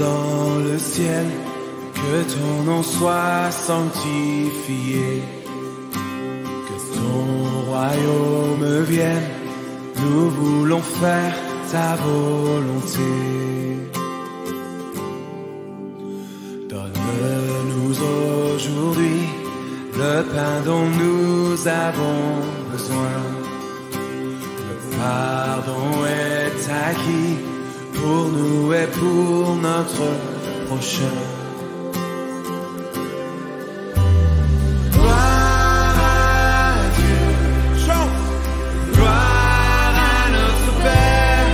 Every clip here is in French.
Dans le ciel, que ton nom soit sanctifié, que ton royaume vienne, nous voulons faire ta volonté. Donne-nous aujourd'hui le pain dont nous avons besoin. Le pardon est acquis pour nous et pour notre prochain. Gloire à Dieu, chante. Gloire à notre Père,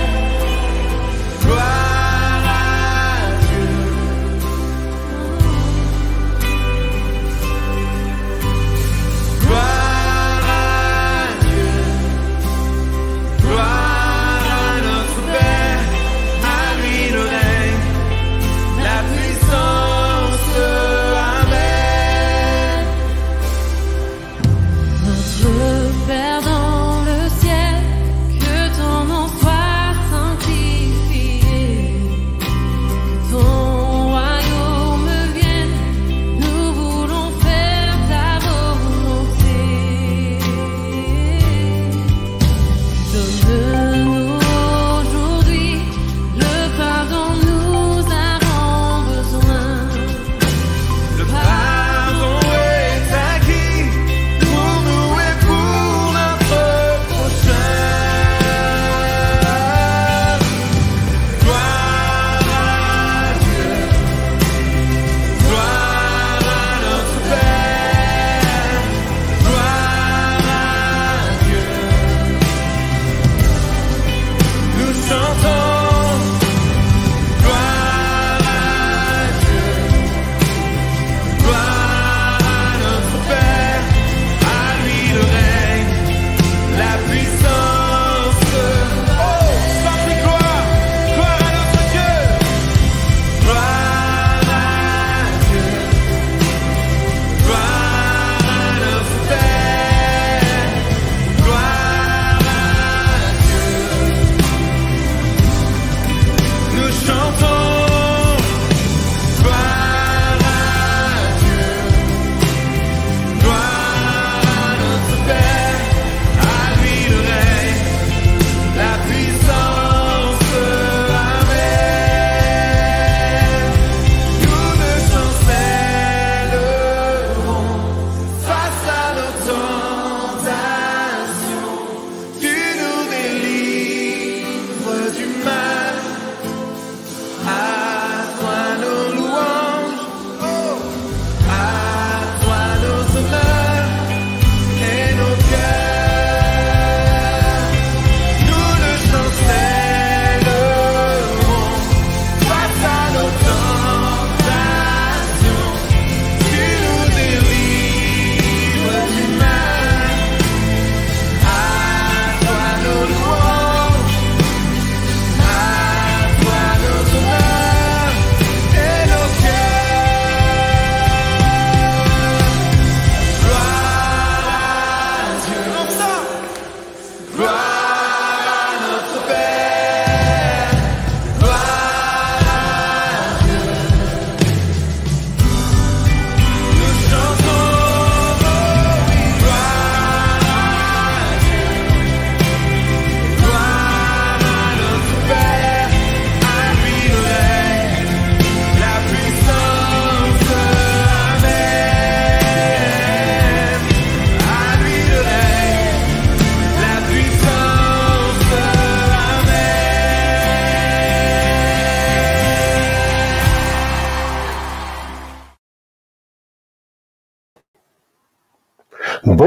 gloire à Dieu. Gloire à Dieu, gloire à notre Père. La puissance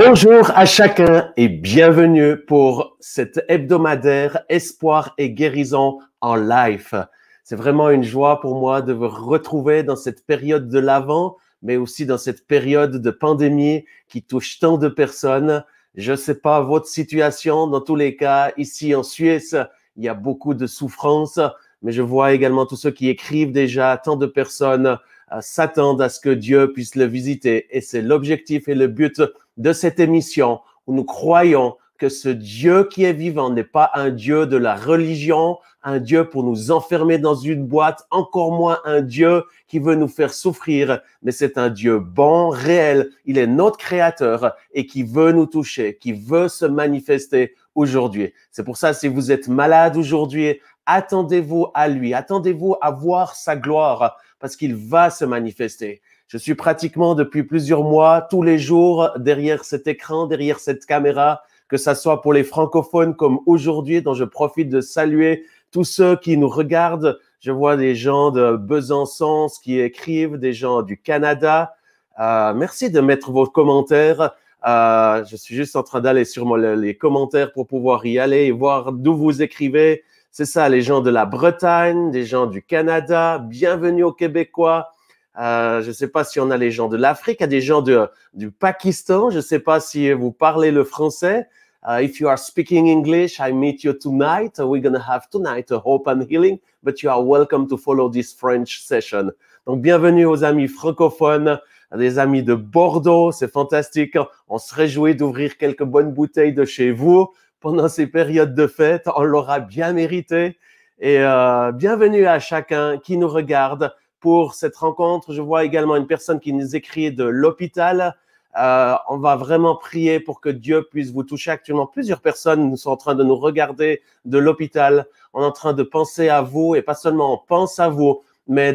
Bonjour à chacun et bienvenue pour cet hebdomadaire Espoir et guérison en live. C'est vraiment une joie pour moi de vous retrouver dans cette période de l'Avent, mais aussi dans cette période de pandémie qui touche tant de personnes. Je ne sais pas votre situation, dans tous les cas, ici en Suisse, il y a beaucoup de souffrance, mais je vois également tous ceux qui écrivent déjà, tant de personnes s'attendent à ce que Dieu puisse le visiter. Et c'est l'objectif et le but de cette émission où nous croyons que ce Dieu qui est vivant n'est pas un Dieu de la religion, un Dieu pour nous enfermer dans une boîte, encore moins un Dieu qui veut nous faire souffrir, mais c'est un Dieu bon, réel. Il est notre créateur et qui veut nous toucher, qui veut se manifester aujourd'hui. C'est pour ça, si vous êtes malade aujourd'hui, attendez-vous à lui, attendez-vous à voir sa gloire parce qu'il va se manifester. Je suis pratiquement depuis plusieurs mois, tous les jours, derrière cet écran, derrière cette caméra, que ça soit pour les francophones comme aujourd'hui, dont je profite de saluer tous ceux qui nous regardent. Je vois des gens de Besançon qui écrivent, des gens du Canada. Merci de mettre vos commentaires. Je suis juste en train d'aller sur les commentaires pour pouvoir y aller et voir d'où vous écrivez. C'est ça, les gens de la Bretagne, des gens du Canada. Bienvenue aux Québécois. Je ne sais pas si on a les gens de l'Afrique, il y a des gens du Pakistan. Je ne sais pas si vous parlez le français. If you are speaking English, I meet you tonight. We're going to have tonight a hope and healing, but you are welcome to follow this French session. Donc, bienvenue aux amis francophones, des amis de Bordeaux. C'est fantastique. On se réjouit d'ouvrir quelques bonnes bouteilles de chez vous pendant ces périodes de fête. On l'aura bien mérité. Et bienvenue à chacun qui nous regarde pour cette rencontre. Je vois également une personne qui nous écrit de l'hôpital. On va vraiment prier pour que Dieu puisse vous toucher. Actuellement, plusieurs personnes sont en train de nous regarder de l'hôpital. On est en train de penser à vous et pas seulement on pense à vous, mais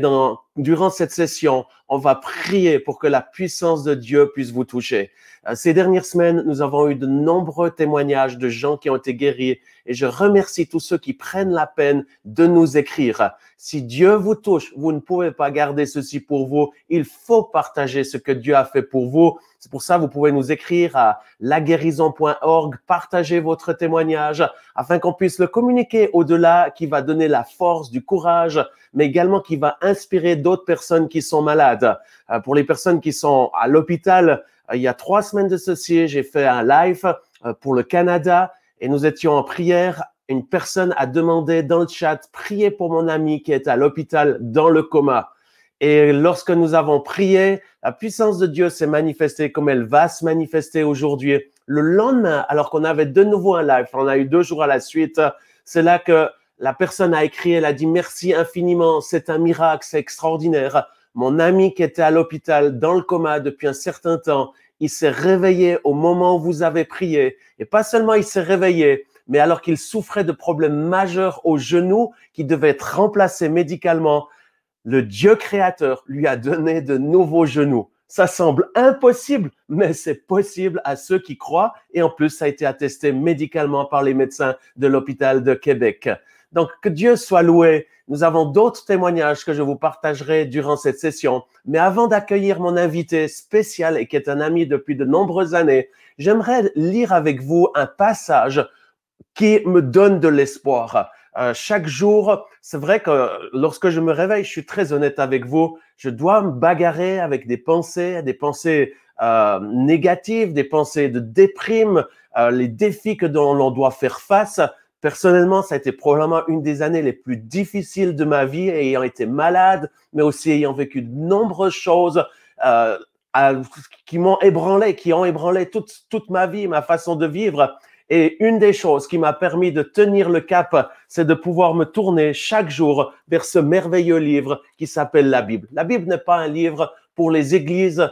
durant cette session, on va prier pour que la puissance de Dieu puisse vous toucher. Ces dernières semaines, nous avons eu de nombreux témoignages de gens qui ont été guéris et je remercie tous ceux qui prennent la peine de nous écrire. Si Dieu vous touche, vous ne pouvez pas garder ceci pour vous. Il faut partager ce que Dieu a fait pour vous. C'est pour ça que vous pouvez nous écrire à laguérison.org, partagez votre témoignage afin qu'on puisse le communiquer au-delà, qui va donner la force, du courage, mais également qui va inspirer d'autres personnes qui sont malades. Pour les personnes qui sont à l'hôpital, il y a 3 semaines de ceci, j'ai fait un live pour le Canada et nous étions en prière. Une personne a demandé dans le chat, priez pour mon ami qui est à l'hôpital dans le coma. Et lorsque nous avons prié, la puissance de Dieu s'est manifestée comme elle va se manifester aujourd'hui. Le lendemain, alors qu'on avait de nouveau un live, on a eu 2 jours à la suite, c'est là que la personne a écrit, elle a dit merci infiniment, c'est un miracle, c'est extraordinaire. Mon ami qui était à l'hôpital dans le coma depuis un certain temps, il s'est réveillé au moment où vous avez prié. Et pas seulement il s'est réveillé, mais alors qu'il souffrait de problèmes majeurs au genou qui devaient être remplacés médicalement, le Dieu créateur lui a donné de nouveaux genoux. Ça semble impossible, mais c'est possible à ceux qui croient. Et en plus, ça a été attesté médicalement par les médecins de l'hôpital de Québec. Donc, que Dieu soit loué. Nous avons d'autres témoignages que je vous partagerai durant cette session. Mais avant d'accueillir mon invité spécial et qui est un ami depuis de nombreuses années, j'aimerais lire avec vous un passage qui me donne de l'espoir. Chaque jour, c'est vrai que lorsque je me réveille, je suis très honnête avec vous, je dois me bagarrer avec des pensées négatives, des pensées de déprime, les défis dont l'on doit faire face. Personnellement, ça a été probablement une des années les plus difficiles de ma vie, ayant été malade, mais aussi ayant vécu de nombreuses choses qui m'ont ébranlé, qui ont ébranlé toute ma vie, ma façon de vivre. Et une des choses qui m'a permis de tenir le cap, c'est de pouvoir me tourner chaque jour vers ce merveilleux livre qui s'appelle la Bible. La Bible n'est pas un livre pour les églises,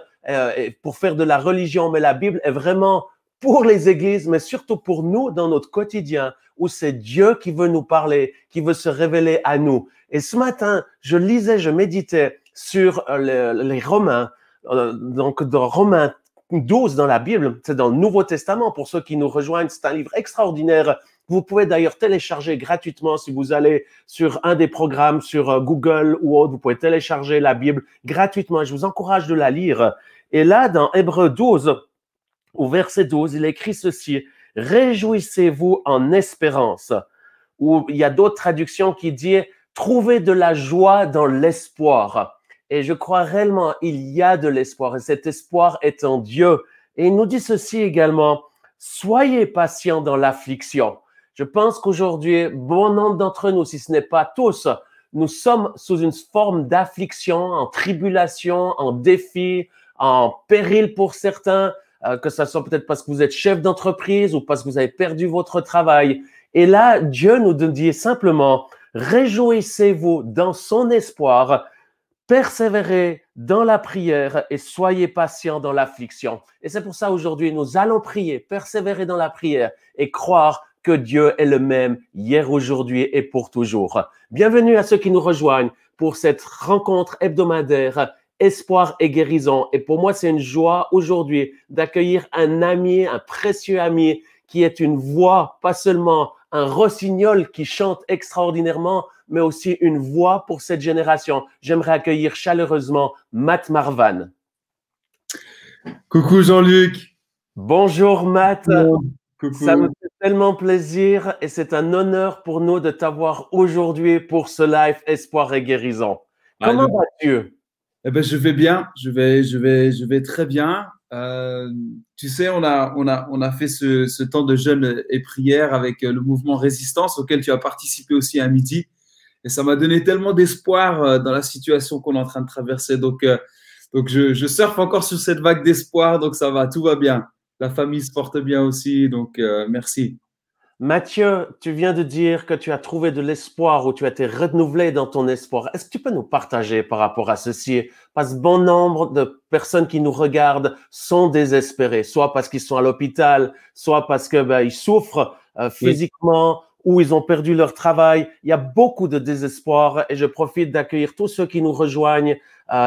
pour faire de la religion, mais la Bible est vraiment pour les églises, mais surtout pour nous dans notre quotidien, où c'est Dieu qui veut nous parler, qui veut se révéler à nous. Et ce matin, je méditais sur les Romains, donc dans Romains 12 dans la Bible, c'est dans le Nouveau Testament. Pour ceux qui nous rejoignent, c'est un livre extraordinaire. Vous pouvez d'ailleurs télécharger gratuitement si vous allez sur un des programmes sur Google ou autre. Vous pouvez télécharger la Bible gratuitement. Je vous encourage de la lire. Et là, dans Hébreux 12, Au verset 12, il écrit ceci, « Réjouissez-vous en espérance ». Ou il y a d'autres traductions qui disent « Trouvez de la joie dans l'espoir ». Et je crois réellement il y a de l'espoir et cet espoir est en Dieu. Et il nous dit ceci également, « Soyez patients dans l'affliction ». Je pense qu'aujourd'hui, bon nombre d'entre nous, si ce n'est pas tous, nous sommes sous une forme d'affliction, en tribulation, en défi, en péril pour certains, que ce soit peut-être parce que vous êtes chef d'entreprise ou parce que vous avez perdu votre travail. Et là, Dieu nous dit simplement, réjouissez-vous dans son espoir, persévérez dans la prière et soyez patients dans l'affliction. Et c'est pour ça aujourd'hui, nous allons prier, persévérer dans la prière et croire que Dieu est le même hier, aujourd'hui et pour toujours. Bienvenue à ceux qui nous rejoignent pour cette rencontre hebdomadaire Espoir et guérison. Et pour moi, c'est une joie aujourd'hui d'accueillir un ami, un précieux ami qui est une voix, pas seulement un rossignol qui chante extraordinairement, mais aussi une voix pour cette génération. J'aimerais accueillir chaleureusement Matt Marvan. Coucou Jean-Luc. Bonjour Matt. Coucou. Ça me fait tellement plaisir et c'est un honneur pour nous de t'avoir aujourd'hui pour ce live Espoir et guérison. Comment vas-tu? Eh ben, je vais bien, je vais très bien. Tu sais, on a fait ce temps de jeûne et prière avec le mouvement Résistance auquel tu as participé aussi à midi. Et ça m'a donné tellement d'espoir dans la situation qu'on est en train de traverser. Donc je surfe encore sur cette vague d'espoir, donc ça va, tout va bien. La famille se porte bien aussi, donc merci. Mathieu, tu viens de dire que tu as trouvé de l'espoir ou tu as été renouvelé dans ton espoir. Est-ce que tu peux nous partager par rapport à ceci? Parce que bon nombre de personnes qui nous regardent sont désespérées, soit parce qu'ils sont à l'hôpital, soit parce que ils souffrent physiquement ou ils ont perdu leur travail. Il y a beaucoup de désespoir et je profite d'accueillir tous ceux qui nous rejoignent,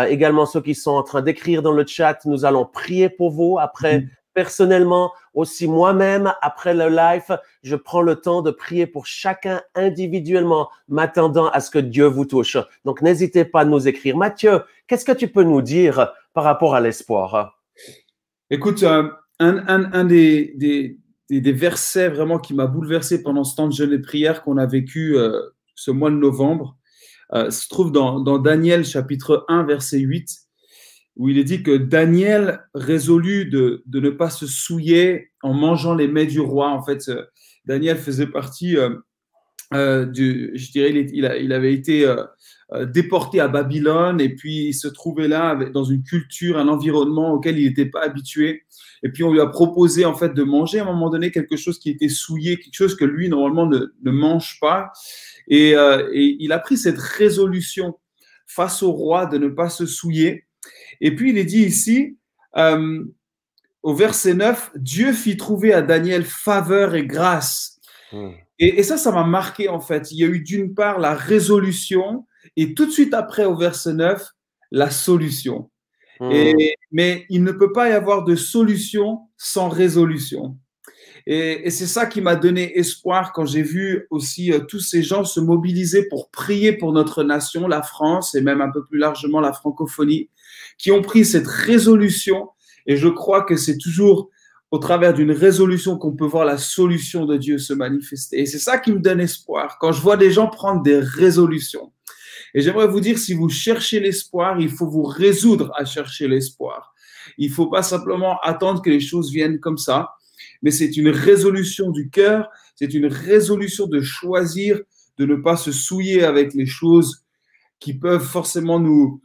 également ceux qui sont en train d'écrire dans le chat. Nous allons prier pour vous après. Personnellement, aussi moi-même, après le live, je prends le temps de prier pour chacun individuellement, m'attendant à ce que Dieu vous touche. Donc, n'hésitez pas à nous écrire. Mathieu, qu'est-ce que tu peux nous dire par rapport à l'espoir? Écoute, un des versets vraiment qui m'a bouleversé pendant ce temps de jeûne et prière qu'on a vécu ce mois de novembre se trouve dans Daniel chapitre 1, verset 8. Où il est dit que Daniel résolut de ne pas se souiller en mangeant les mets du roi. En fait, Daniel faisait partie je dirais, il avait été déporté à Babylone et puis il se trouvait là dans une culture, un environnement auquel il n'était pas habitué. Et puis on lui a proposé en fait de manger à un moment donné quelque chose qui était souillé, quelque chose que lui normalement ne mange pas. Et il a pris cette résolution face au roi de ne pas se souiller. Et puis, il est dit ici, au verset 9, « Dieu fit trouver à Daniel faveur et grâce. » Et ça m'a marqué en fait. Il y a eu d'une part la résolution et tout de suite après, au verset 9, la solution. Mais il ne peut pas y avoir de solution sans résolution. Et c'est ça qui m'a donné espoir quand j'ai vu aussi tous ces gens se mobiliser pour prier pour notre nation, la France, et même un peu plus largement la francophonie, qui ont pris cette résolution. Et je crois que c'est toujours au travers d'une résolution qu'on peut voir la solution de Dieu se manifester. Et c'est ça qui me donne espoir, quand je vois des gens prendre des résolutions. Et j'aimerais vous dire, si vous cherchez l'espoir, il faut vous résoudre à chercher l'espoir. Il ne faut pas simplement attendre que les choses viennent comme ça, mais c'est une résolution du cœur, c'est une résolution de choisir de ne pas se souiller avec les choses qui peuvent forcément nous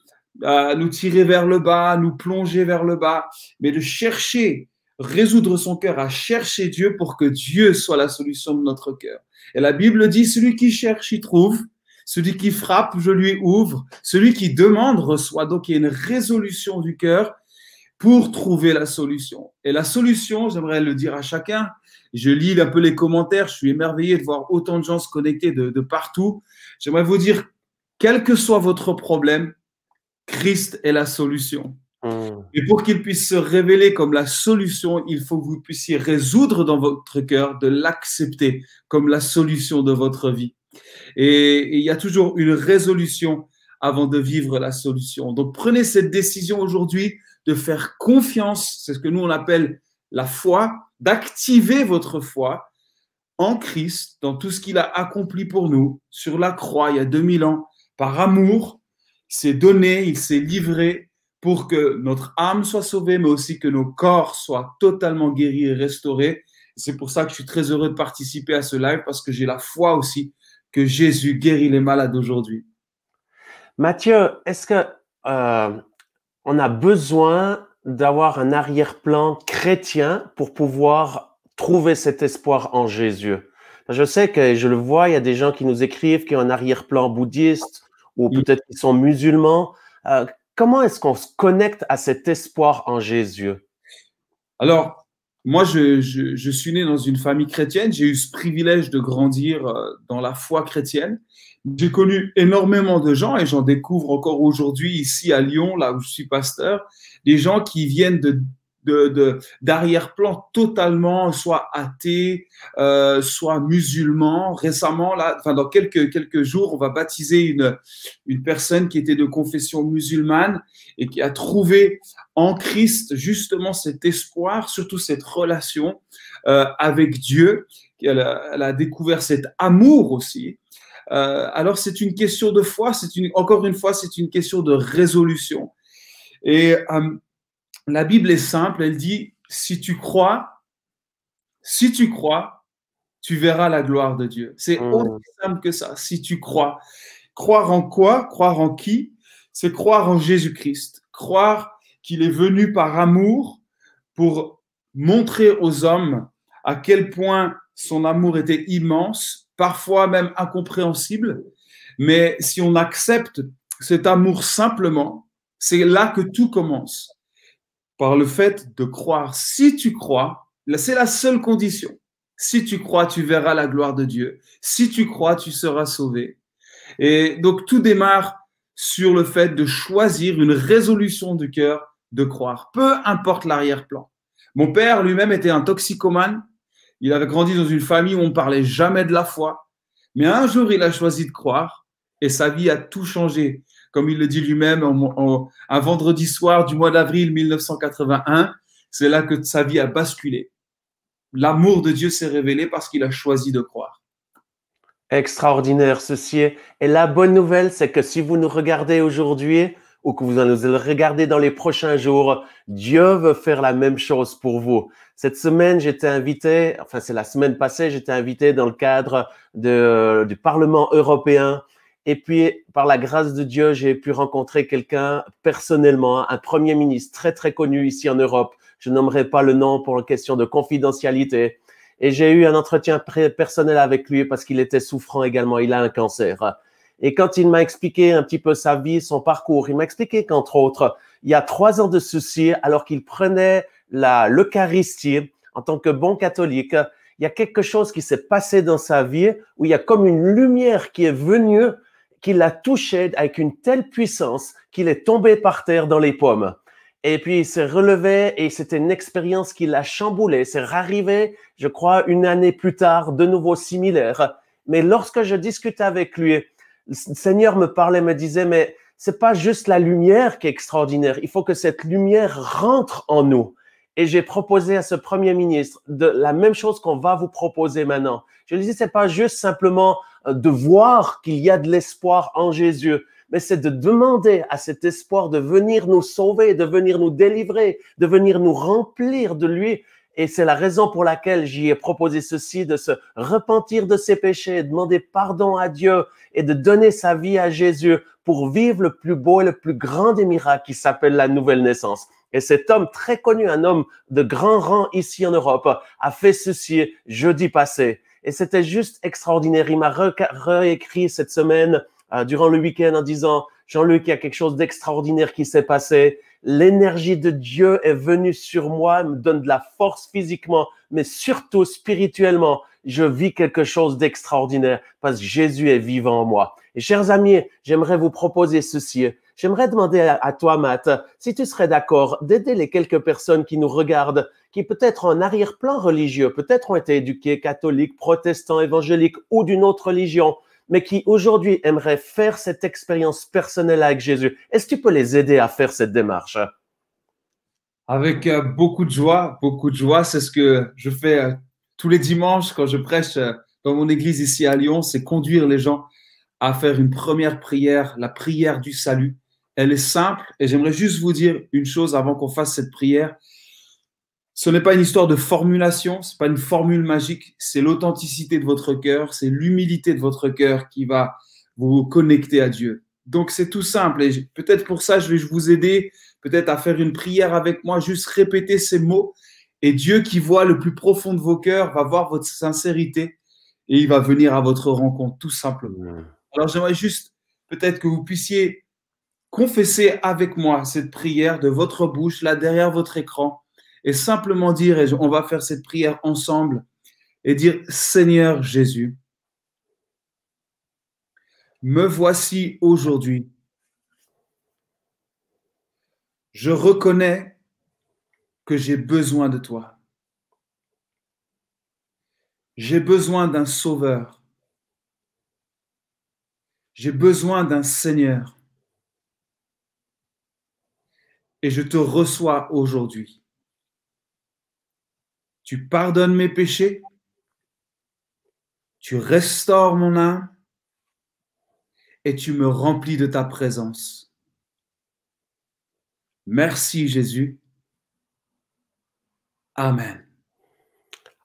tirer vers le bas, nous plonger vers le bas, mais de chercher, résoudre son cœur à chercher Dieu pour que Dieu soit la solution de notre cœur. Et la Bible dit, celui qui cherche, il trouve, celui qui frappe, je lui ouvre, celui qui demande, reçoit. Donc, il y a une résolution du cœur pour trouver la solution. Et la solution, j'aimerais le dire à chacun, je lis un peu les commentaires, je suis émerveillé de voir autant de gens se connecter de partout. J'aimerais vous dire, quel que soit votre problème, Christ est la solution. Et pour qu'il puisse se révéler comme la solution, il faut que vous puissiez résoudre dans votre cœur de l'accepter comme la solution de votre vie. Et il y a toujours une résolution avant de vivre la solution. Donc, prenez cette décision aujourd'hui de faire confiance, c'est ce que nous on appelle la foi, d'activer votre foi en Christ, dans tout ce qu'il a accompli pour nous, sur la croix il y a 2000 ans, par amour, il s'est donné, il s'est livré pour que notre âme soit sauvée, mais aussi que nos corps soient totalement guéris et restaurés. C'est pour ça que je suis très heureux de participer à ce live, parce que j'ai la foi aussi que Jésus guérit les malades aujourd'hui. Mathieu, est-ce que on a besoin d'avoir un arrière-plan chrétien pour pouvoir trouver cet espoir en Jésus? Je sais que je le vois, il y a des gens qui nous écrivent qui ont un arrière-plan bouddhiste ou peut-être qui sont musulmans. Comment est-ce qu'on se connecte à cet espoir en Jésus? Alors, moi, je suis né dans une famille chrétienne. J'ai eu ce privilège de grandir dans la foi chrétienne. J'ai connu énormément de gens et j'en découvre encore aujourd'hui ici à Lyon, là où je suis pasteur, des gens qui viennent d'arrière-plan totalement, soit athées, soit musulmans. Récemment, là, enfin, dans quelques jours, on va baptiser une personne qui était de confession musulmane et qui a trouvé en Christ justement cet espoir, surtout cette relation avec Dieu. Elle a découvert cet amour aussi. Alors, c'est une question de foi, encore une fois, c'est une question de résolution. Et la Bible est simple, elle dit, si tu crois, tu verras la gloire de Dieu. C'est aussi simple que ça, si tu crois. Croire en quoi? Croire en qui? C'est croire en Jésus-Christ. Croire qu'il est venu par amour pour montrer aux hommes à quel point son amour était immense, parfois même incompréhensible. Mais si on accepte cet amour simplement, c'est là que tout commence. Par le fait de croire. Si tu crois, c'est la seule condition. Si tu crois, tu verras la gloire de Dieu. Si tu crois, tu seras sauvé. Et donc, tout démarre sur le fait de choisir une résolution du cœur de croire, peu importe l'arrière-plan. Mon père lui-même était un toxicomane. Il avait grandi dans une famille où on ne parlait jamais de la foi. Mais un jour, il a choisi de croire et sa vie a tout changé. Comme il le dit lui-même, un vendredi soir du mois d'avril 1981, c'est là que sa vie a basculé. L'amour de Dieu s'est révélé parce qu'il a choisi de croire. Extraordinaire, ceci est. Et la bonne nouvelle, c'est que si vous nous regardez aujourd'hui ou que vous nous regardez dans les prochains jours, Dieu veut faire la même chose pour vous. Cette semaine, j'étais invité, enfin c'est la semaine passée, j'étais invité dans le cadre du Parlement européen. Et puis, par la grâce de Dieu, j'ai pu rencontrer quelqu'un personnellement, un premier ministre très, très connu ici en Europe. Je nommerai pas le nom pour une question de confidentialité. Et j'ai eu un entretien personnel avec lui parce qu'il était souffrant également. Il a un cancer. Et quand il m'a expliqué un petit peu sa vie, son parcours, il m'a expliqué qu'entre autres, il y a 3 ans de souci, alors qu'il prenait l'Eucharistie en tant que bon catholique, il y a quelque chose qui s'est passé dans sa vie où il y a comme une lumière qui est venue, qui l'a touché avec une telle puissance qu'il est tombé par terre dans les pommes. Et puis, il s'est relevé et c'était une expérience qui l'a chamboulé. C'est arrivé, je crois, 1 année plus tard, de nouveau similaire. Mais lorsque je discutais avec lui, le Seigneur me parlait, me disait, mais c'est pas juste la lumière qui est extraordinaire. Il faut que cette lumière rentre en nous. Et j'ai proposé à ce Premier ministre de la même chose qu'on va vous proposer maintenant. Je lui dis, c'est pas juste simplement de voir qu'il y a de l'espoir en Jésus, mais c'est de demander à cet espoir de venir nous sauver, de venir nous délivrer, de venir nous remplir de lui. Et c'est la raison pour laquelle j'y ai proposé ceci, de se repentir de ses péchés, demander pardon à Dieu et de donner sa vie à Jésus pour vivre le plus beau et le plus grand des miracles qui s'appelle la nouvelle naissance. Et cet homme très connu, un homme de grand rang ici en Europe, a fait ceci jeudi passé. Et c'était juste extraordinaire. Il m'a réécrit cette semaine durant le week-end en disant « Jean-Luc, il y a quelque chose d'extraordinaire qui s'est passé. L'énergie de Dieu est venue sur moi, me donne de la force physiquement, mais surtout spirituellement. Je vis quelque chose d'extraordinaire parce que Jésus est vivant en moi. » Et chers amis, j'aimerais vous proposer ceci. J'aimerais demander à toi, Matt, si tu serais d'accord d'aider les quelques personnes qui nous regardent, qui peut-être ont un arrière-plan religieux, peut-être ont été éduqués catholiques, protestants, évangéliques ou d'une autre religion, mais qui aujourd'hui aimeraient faire cette expérience personnelle avec Jésus. Est-ce que tu peux les aider à faire cette démarche? Avec beaucoup de joie, beaucoup de joie. C'est ce que je fais tous les dimanches quand je prêche dans mon église ici à Lyon, c'est conduire les gens à faire une première prière, la prière du salut. Elle est simple et j'aimerais juste vous dire une chose avant qu'on fasse cette prière. Ce n'est pas une histoire de formulation, ce n'est pas une formule magique, c'est l'authenticité de votre cœur, c'est l'humilité de votre cœur qui va vous connecter à Dieu. Donc c'est tout simple et peut-être pour ça je vais vous aider peut-être à faire une prière avec moi, juste répéter ces mots et Dieu qui voit le plus profond de vos cœurs va voir votre sincérité et il va venir à votre rencontre tout simplement. Alors j'aimerais juste peut-être que vous puissiez confesser avec moi cette prière de votre bouche là derrière votre écran et simplement dire, et on va faire cette prière ensemble, et dire, Seigneur Jésus, me voici aujourd'hui. Je reconnais que j'ai besoin de toi. J'ai besoin d'un sauveur. J'ai besoin d'un Seigneur. Et je te reçois aujourd'hui. Tu pardonnes mes péchés. Tu restaures mon âme. Et tu me remplis de ta présence. Merci Jésus. Amen.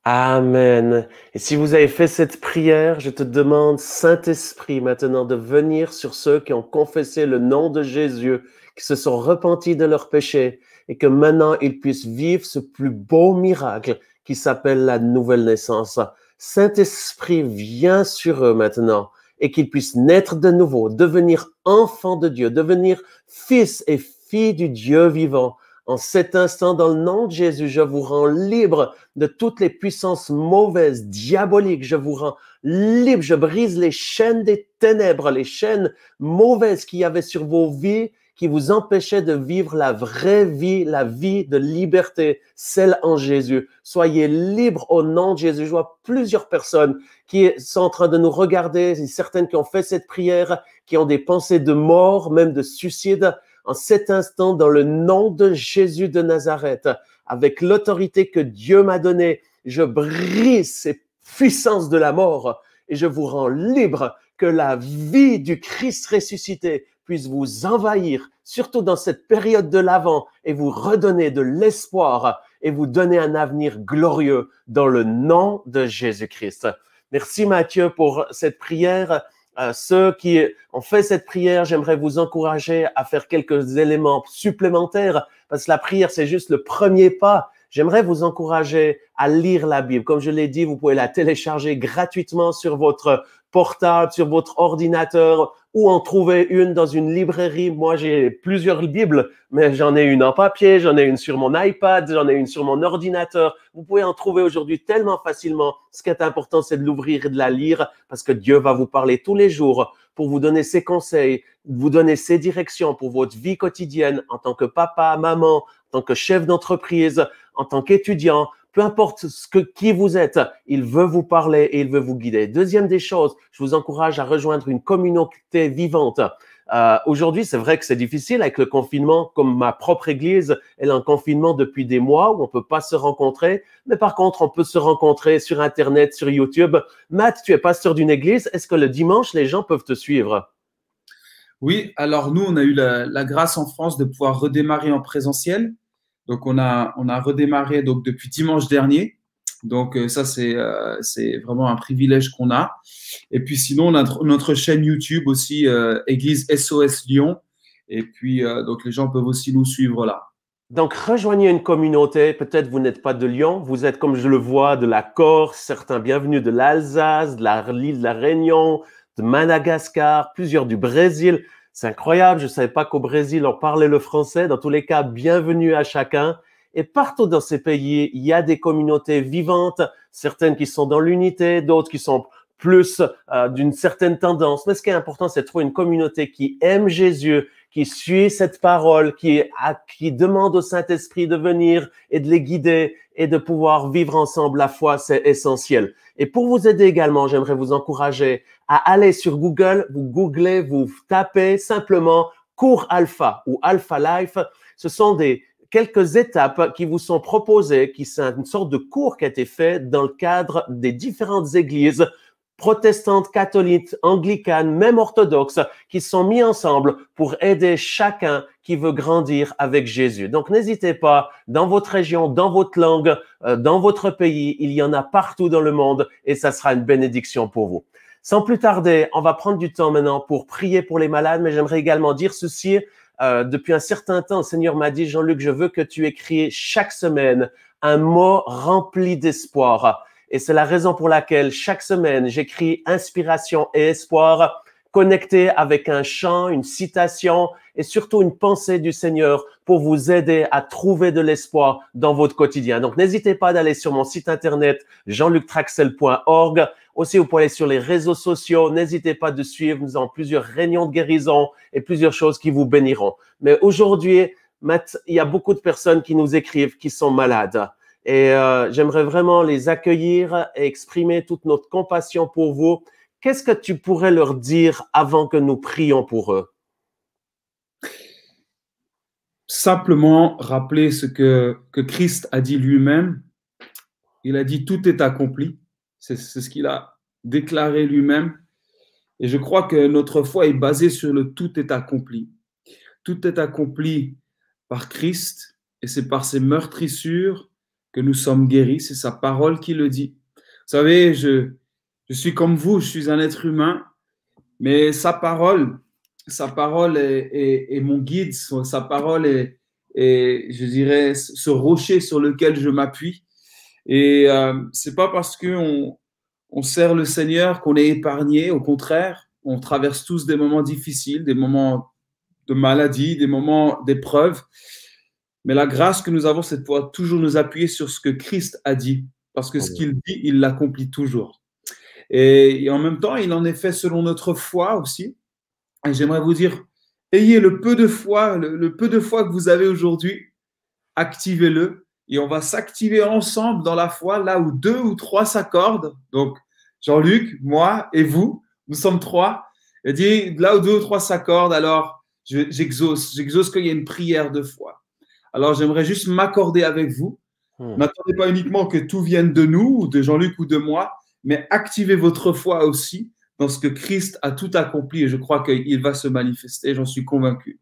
Amen. Et si vous avez fait cette prière, je te demande, Saint-Esprit, maintenant de venir sur ceux qui ont confessé le nom de Jésus, qui se sont repentis de leurs péchés et que maintenant ils puissent vivre ce plus beau miracle qui s'appelle la nouvelle naissance. Saint-Esprit, viens sur eux maintenant et qu'ils puissent naître de nouveau, devenir enfants de Dieu, devenir fils et filles du Dieu vivant. En cet instant, dans le nom de Jésus, je vous rends libre de toutes les puissances mauvaises, diaboliques. Je vous rends libre. Je brise les chaînes des ténèbres, les chaînes mauvaises qu'il y avait sur vos vies, qui vous empêchaient de vivre la vraie vie, la vie de liberté, celle en Jésus. Soyez libres au nom de Jésus. Je vois plusieurs personnes qui sont en train de nous regarder, certaines qui ont fait cette prière, qui ont des pensées de mort, même de suicide. En cet instant, dans le nom de Jésus de Nazareth, avec l'autorité que Dieu m'a donnée, je brise ces puissances de la mort et je vous rends libre, que la vie du Christ ressuscité puisse vous envahir, surtout dans cette période de l'Avent, et vous redonner de l'espoir et vous donner un avenir glorieux dans le nom de Jésus-Christ. Merci Mathieu pour cette prière. Ceux qui ont fait cette prière, j'aimerais vous encourager à faire quelques éléments supplémentaires parce que la prière, c'est juste le premier pas. J'aimerais vous encourager à lire la Bible. Comme je l'ai dit, vous pouvez la télécharger gratuitement sur votre portable, sur votre ordinateur ou en trouver une dans une librairie. Moi, j'ai plusieurs Bibles, mais j'en ai une en papier, j'en ai une sur mon iPad, j'en ai une sur mon ordinateur. Vous pouvez en trouver aujourd'hui tellement facilement. Ce qui est important, c'est de l'ouvrir et de la lire parce que Dieu va vous parler tous les jours pour vous donner ses conseils, vous donner ses directions pour votre vie quotidienne en tant que papa, maman, en tant que chef d'entreprise, en tant qu'étudiant. Peu importe qui vous êtes, il veut vous parler et il veut vous guider. Deuxième des choses, je vous encourage à rejoindre une communauté vivante. Aujourd'hui, c'est vrai que c'est difficile avec le confinement, comme ma propre église, elle est en confinement depuis des mois où on peut pas se rencontrer. Mais par contre, on peut se rencontrer sur Internet, sur YouTube. Matt, tu es pasteur d'une église. Est-ce que le dimanche, les gens peuvent te suivre? Oui, alors nous, on a eu la grâce en France de pouvoir redémarrer en présentiel. Donc, on a redémarré donc, depuis dimanche dernier. Donc, ça, c'est vraiment un privilège qu'on a. Et puis, sinon, on a notre chaîne YouTube aussi, Église SOS Lyon. Et puis, donc, les gens peuvent aussi nous suivre là. Donc, rejoignez une communauté. Peut-être vous n'êtes pas de Lyon. Vous êtes, comme je le vois, de la Corse, certains bienvenus de l'Alsace, de l'île de la Réunion, de Madagascar, plusieurs du Brésil. C'est incroyable, je ne savais pas qu'au Brésil, on parlait le français. Dans tous les cas, bienvenue à chacun. Et partout dans ces pays, il y a des communautés vivantes, certaines qui sont dans l'unité, d'autres qui sont plus d'une certaine tendance. Mais ce qui est important, c'est de trouver une communauté qui aime Jésus, qui suit cette parole, qui demande au Saint-Esprit de venir et de les guider et de pouvoir vivre ensemble la foi, c'est essentiel. Et pour vous aider également, j'aimerais vous encourager à aller sur Google, vous googlez, vous tapez simplement cours Alpha ou Alpha Life. Ce sont des quelques étapes qui vous sont proposées, qui c'est une sorte de cours qui a été fait dans le cadre des différentes églises protestantes, catholiques, anglicanes, même orthodoxes, qui sont mis ensemble pour aider chacun qui veut grandir avec Jésus. Donc, n'hésitez pas, dans votre région, dans votre langue, dans votre pays, il y en a partout dans le monde et ça sera une bénédiction pour vous. Sans plus tarder, on va prendre du temps maintenant pour prier pour les malades, mais j'aimerais également dire ceci. Depuis un certain temps, le Seigneur m'a dit, Jean-Luc, je veux que tu écris chaque semaine un mot rempli d'espoir. Et c'est la raison pour laquelle chaque semaine, j'écris inspiration et espoir connectés avec un chant, une citation et surtout une pensée du Seigneur pour vous aider à trouver de l'espoir dans votre quotidien. Donc, n'hésitez pas d'aller sur mon site internet jeanluctraxel.org. Aussi, vous pouvez aller sur les réseaux sociaux. N'hésitez pas de suivre. Nous avons plusieurs réunions de guérison et plusieurs choses qui vous béniront. Mais aujourd'hui, Matt, il y a beaucoup de personnes qui nous écrivent qui sont malades. Et j'aimerais vraiment les accueillir et exprimer toute notre compassion pour vous. Qu'est-ce que tu pourrais leur dire avant que nous prions pour eux? Simplement rappeler ce que Christ a dit lui-même. Il a dit « tout est accompli ». C'est ce qu'il a déclaré lui-même. Et je crois que notre foi est basée sur le « tout est accompli ». Tout est accompli par Christ et c'est par ses meurtrissures que nous sommes guéris. C'est sa parole qui le dit. Vous savez, je suis comme vous, je suis un être humain, mais sa parole est mon guide, sa parole est, je dirais, ce rocher sur lequel je m'appuie. Et c'est pas parce qu'on sert le Seigneur qu'on est épargné. Au contraire, on traverse tous des moments difficiles, des moments de maladie, des moments d'épreuve. Mais la grâce que nous avons, c'est de pouvoir toujours nous appuyer sur ce que Christ a dit. Parce que ce qu'il dit, il l'accomplit toujours. Et en même temps, il en est fait selon notre foi aussi. Et j'aimerais vous dire, ayez le peu de foi, le peu de foi que vous avez aujourd'hui, activez-le. Et on va s'activer ensemble dans la foi, là où 2 ou 3 s'accordent. Donc, Jean-Luc, moi et vous, nous sommes 3. Et dit, là où 2 ou 3 s'accordent, alors j'exauce qu'il y ait une prière de foi. Alors, j'aimerais juste m'accorder avec vous. N'attendez pas uniquement que tout vienne de nous, ou de Jean-Luc ou de moi, mais activez votre foi aussi dans ce que Christ a tout accompli et je crois qu'il va se manifester, j'en suis convaincu.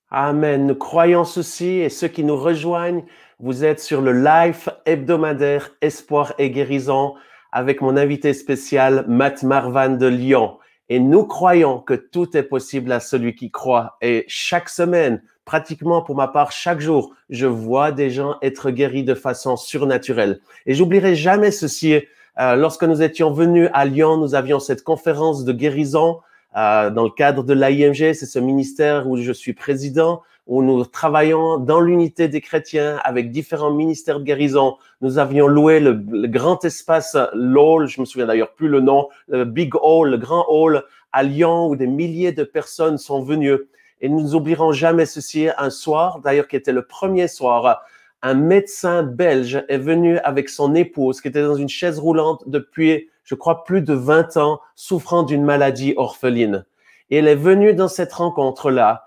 Amen. Nous croyons ceci et ceux qui nous rejoignent, vous êtes sur le live hebdomadaire Espoir et Guérison avec mon invité spécial Matt Marvan de Lyon. Et nous croyons que tout est possible à celui qui croit. Et chaque semaine, pratiquement pour ma part, chaque jour, je vois des gens être guéris de façon surnaturelle. Et j'oublierai jamais ceci. Lorsque nous étions venus à Lyon, nous avions cette conférence de guérison dans le cadre de l'AIMG. C'est ce ministère où je suis président, où nous travaillons dans l'unité des chrétiens avec différents ministères de guérison. Nous avions loué le grand espace, l'hall, je me souviens d'ailleurs plus le nom, le Big Hall, le grand hall à Lyon où des milliers de personnes sont venues. Et nous n'oublierons jamais ceci. Un soir, d'ailleurs qui était le premier soir, un médecin belge est venu avec son épouse qui était dans une chaise roulante depuis, je crois, plus de 20 ans, souffrant d'une maladie orpheline. Et elle est venue dans cette rencontre-là.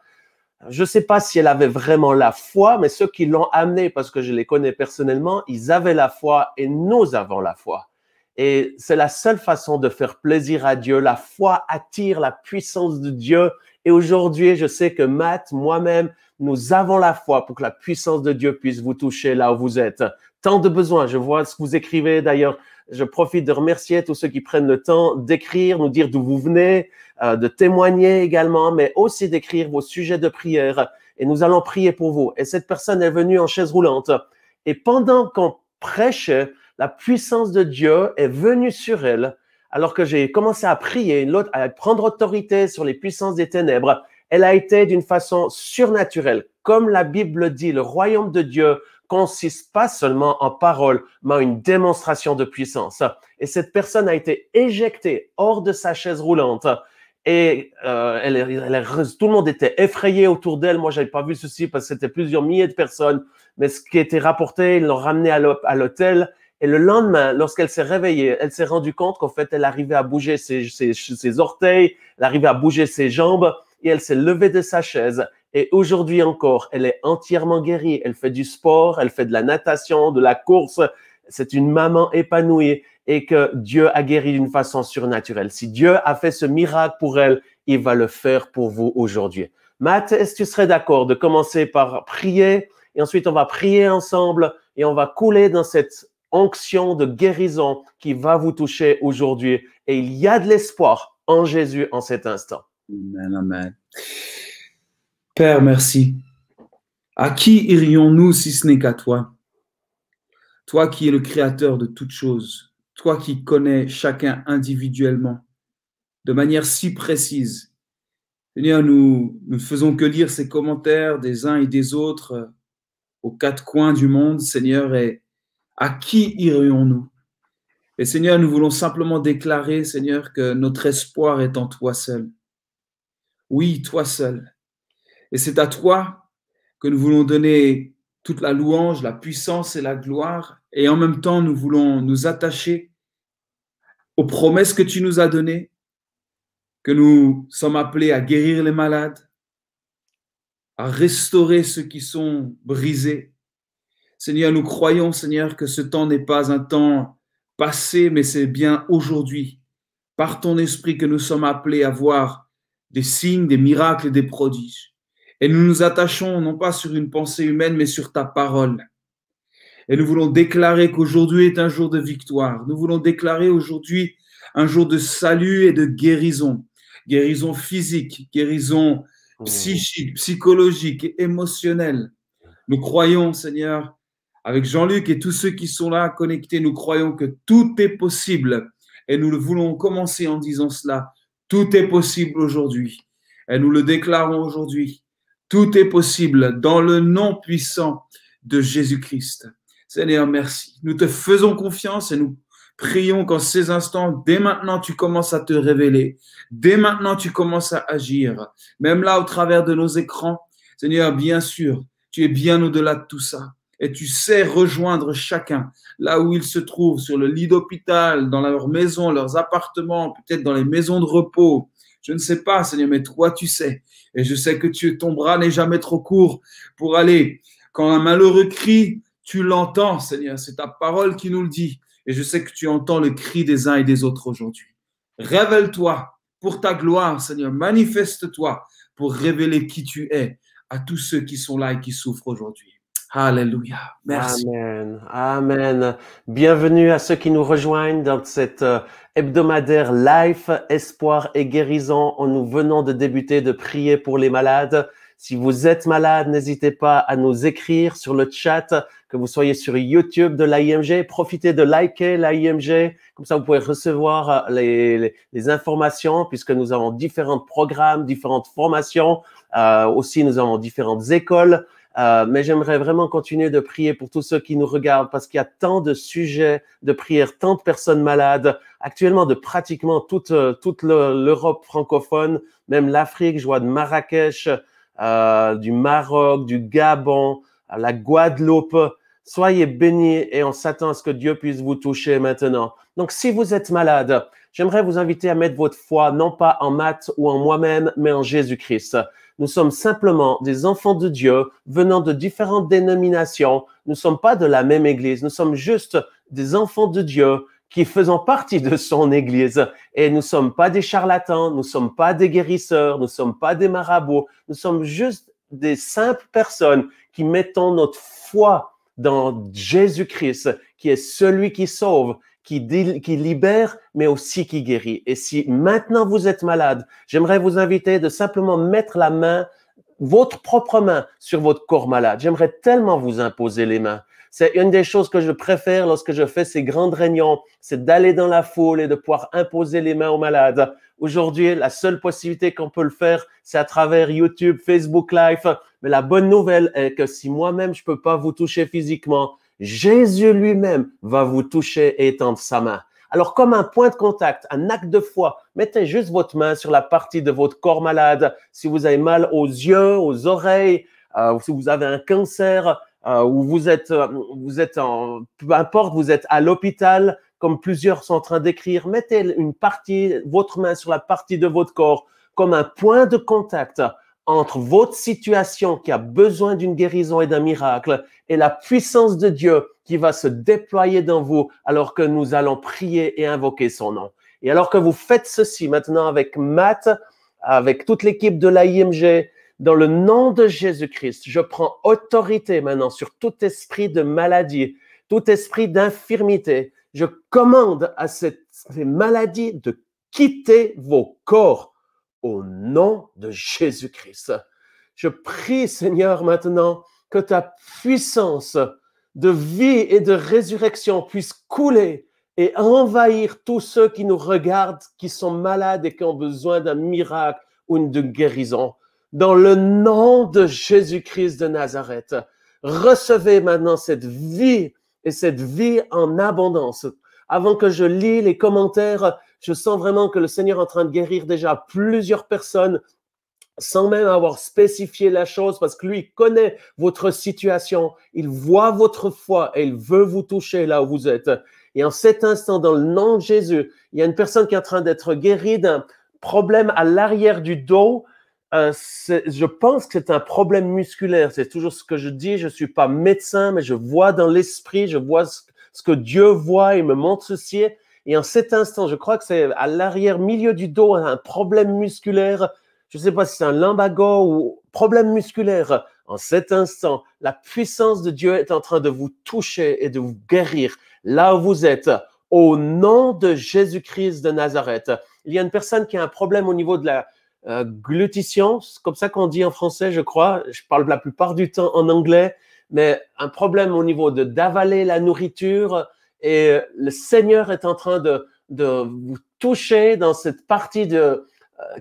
Je ne sais pas si elle avait vraiment la foi, mais ceux qui l'ont amenée, parce que je les connais personnellement, ils avaient la foi et nous avons la foi. Et c'est la seule façon de faire plaisir à Dieu. La foi attire la puissance de Dieu. Et aujourd'hui, je sais que Matt, moi-même, nous avons la foi pour que la puissance de Dieu puisse vous toucher là où vous êtes. Tant de besoins. Je vois ce que vous écrivez. D'ailleurs, je profite de remercier tous ceux qui prennent le temps d'écrire, nous dire d'où vous venez, de témoigner également, mais aussi d'écrire vos sujets de prière. Et nous allons prier pour vous. Et cette personne est venue en chaise roulante. Et pendant qu'on prêchait, la puissance de Dieu est venue sur elle. Alors que j'ai commencé à prier, à prendre autorité sur les puissances des ténèbres, elle a été d'une façon surnaturelle. Comme la Bible dit, le royaume de Dieu consiste pas seulement en paroles, mais en une démonstration de puissance. Et cette personne a été éjectée hors de sa chaise roulante. Et tout le monde était effrayé autour d'elle. Moi, j'avais pas vu ceci parce que c'était plusieurs milliers de personnes. Mais ce qui était rapporté, ils l'ont ramenée à l'hôtel. Et le lendemain, lorsqu'elle s'est réveillée, elle s'est rendue compte qu'en fait, elle arrivait à bouger ses orteils, elle arrivait à bouger ses jambes et elle s'est levée de sa chaise Et aujourd'hui encore, elle est entièrement guérie. Elle fait du sport, elle fait de la natation, de la course. C'est une maman épanouie et que Dieu a guéri d'une façon surnaturelle. Si Dieu a fait ce miracle pour elle, il va le faire pour vous aujourd'hui. Matt, est-ce que tu serais d'accord de commencer par prier et ensuite on va prier ensemble et on va couler dans cette onction de guérison qui va vous toucher aujourd'hui. Et il y a de l'espoir en Jésus en cet instant. Amen, amen. Père, merci. À qui irions-nous si ce n'est qu'à toi? Toi qui es le créateur de toutes choses, toi qui connais chacun individuellement, de manière si précise. Seigneur, nous ne faisons que lire ces commentaires des uns et des autres aux quatre coins du monde, Seigneur, et à qui irions-nous? Et Seigneur, nous voulons simplement déclarer, Seigneur, que notre espoir est en toi seul. Oui, toi seul. Et c'est à toi que nous voulons donner toute la louange, la puissance et la gloire. Et en même temps, nous voulons nous attacher aux promesses que tu nous as données, que nous sommes appelés à guérir les malades, à restaurer ceux qui sont brisés. Seigneur, nous croyons, Seigneur, que ce temps n'est pas un temps passé, mais c'est bien aujourd'hui, par ton esprit, que nous sommes appelés à voir des signes, des miracles et des prodiges. Et nous nous attachons non pas sur une pensée humaine, mais sur ta parole. Et nous voulons déclarer qu'aujourd'hui est un jour de victoire. Nous voulons déclarer aujourd'hui un jour de salut et de guérison. Guérison physique, guérison psychique, psychologique, émotionnelle. Nous croyons, Seigneur, avec Jean-Luc et tous ceux qui sont là connectés, nous croyons que tout est possible. Et nous le voulons commencer en disant cela. Tout est possible aujourd'hui. Et nous le déclarons aujourd'hui. Tout est possible dans le nom puissant de Jésus-Christ. Seigneur, merci. Nous te faisons confiance et nous prions qu'en ces instants, dès maintenant, tu commences à te révéler. Dès maintenant, tu commences à agir. Même là, au travers de nos écrans, Seigneur, bien sûr, tu es bien au-delà de tout ça. Et tu sais rejoindre chacun là où il se trouve, sur le lit d'hôpital, dans leur maison, leurs appartements, peut-être dans les maisons de repos. Je ne sais pas, Seigneur, mais toi, tu sais. Et je sais que ton bras n'est jamais trop court pour aller. Quand un malheureux crie, tu l'entends, Seigneur. C'est ta parole qui nous le dit. Et je sais que tu entends le cri des uns et des autres aujourd'hui. Révèle-toi pour ta gloire, Seigneur. Manifeste-toi pour révéler qui tu es à tous ceux qui sont là et qui souffrent aujourd'hui. Alléluia. Merci. Amen. Amen. Bienvenue à ceux qui nous rejoignent dans cette hebdomadaire Life, Espoir et Guérison. Nous venons de débuter de prier pour les malades. Si vous êtes malade, n'hésitez pas à nous écrire sur le chat, que vous soyez sur YouTube de l'AIMG. Profitez de liker l'AIMG. Comme ça, vous pouvez recevoir les informations puisque nous avons différents programmes, différentes formations. Aussi, nous avons différentes écoles. Mais j'aimerais vraiment continuer de prier pour tous ceux qui nous regardent parce qu'il y a tant de sujets de prière, tant de personnes malades, actuellement de pratiquement toute l'Europe francophone, même l'Afrique, je vois de Marrakech, du Maroc, du Gabon, la Guadeloupe. Soyez bénis et on s'attend à ce que Dieu puisse vous toucher maintenant. Donc, si vous êtes malade, j'aimerais vous inviter à mettre votre foi non pas en Matt ou en moi-même, mais en Jésus-Christ. Nous sommes simplement des enfants de Dieu venant de différentes dénominations. Nous ne sommes pas de la même église. Nous sommes juste des enfants de Dieu qui faisons partie de son église. Et nous ne sommes pas des charlatans, nous ne sommes pas des guérisseurs, nous ne sommes pas des marabouts. Nous sommes juste des simples personnes qui mettons notre foi dans Jésus-Christ, qui est celui qui sauve, qui libère, mais aussi qui guérit. Et si maintenant vous êtes malade, j'aimerais vous inviter de simplement mettre la main, votre propre main, sur votre corps malade. J'aimerais tellement vous imposer les mains. C'est une des choses que je préfère lorsque je fais ces grandes réunions, c'est d'aller dans la foule et de pouvoir imposer les mains aux malades. Aujourd'hui, la seule possibilité qu'on peut le faire, c'est à travers YouTube, Facebook Live. Mais la bonne nouvelle est que si moi-même, je peux pas vous toucher physiquement, Jésus lui-même va vous toucher et étendre sa main. Alors, comme un point de contact, un acte de foi, mettez juste votre main sur la partie de votre corps malade. Si vous avez mal aux yeux, aux oreilles, si vous avez un cancer, ou peu importe, vous êtes à l'hôpital, comme plusieurs sont en train d'écrire, mettez votre main sur la partie de votre corps comme un point de contact entre votre situation qui a besoin d'une guérison et d'un miracle et la puissance de Dieu qui va se déployer dans vous alors que nous allons prier et invoquer son nom. Et alors que vous faites ceci maintenant avec Matt, avec toute l'équipe de l'AIMG, dans le nom de Jésus-Christ, je prends autorité maintenant sur tout esprit de maladie, tout esprit d'infirmité. Je commande à ces maladies de quitter vos corps au nom de Jésus-Christ. Je prie, Seigneur, maintenant que ta puissance de vie et de résurrection puisse couler et envahir tous ceux qui nous regardent, qui sont malades et qui ont besoin d'un miracle ou d'une guérison. Dans le nom de Jésus-Christ de Nazareth, recevez maintenant cette vie et cette vie en abondance. Avant que je lis les commentaires, je sens vraiment que le Seigneur est en train de guérir déjà plusieurs personnes sans même avoir spécifié la chose parce que lui connaît votre situation, il voit votre foi et il veut vous toucher là où vous êtes. Et en cet instant, dans le nom de Jésus, il y a une personne qui est en train d'être guérie d'un problème à l'arrière du dos. Je pense que c'est un problème musculaire. C'est toujours ce que je dis. Je ne suis pas médecin, mais je vois dans l'esprit, je vois ce que Dieu voit. Il me montre ceci. Et en cet instant, je crois que c'est à l'arrière, milieu du dos, un problème musculaire. Je ne sais pas si c'est un lumbago ou problème musculaire. En cet instant, la puissance de Dieu est en train de vous toucher et de vous guérir là où vous êtes. Au nom de Jésus-Christ de Nazareth. Il y a une personne qui a un problème au niveau de la glutition, c'est comme ça qu'on dit en français, je crois. Je parle la plupart du temps en anglais, mais un problème au niveau d'avaler la nourriture. Et le Seigneur est en train de vous toucher dans cette partie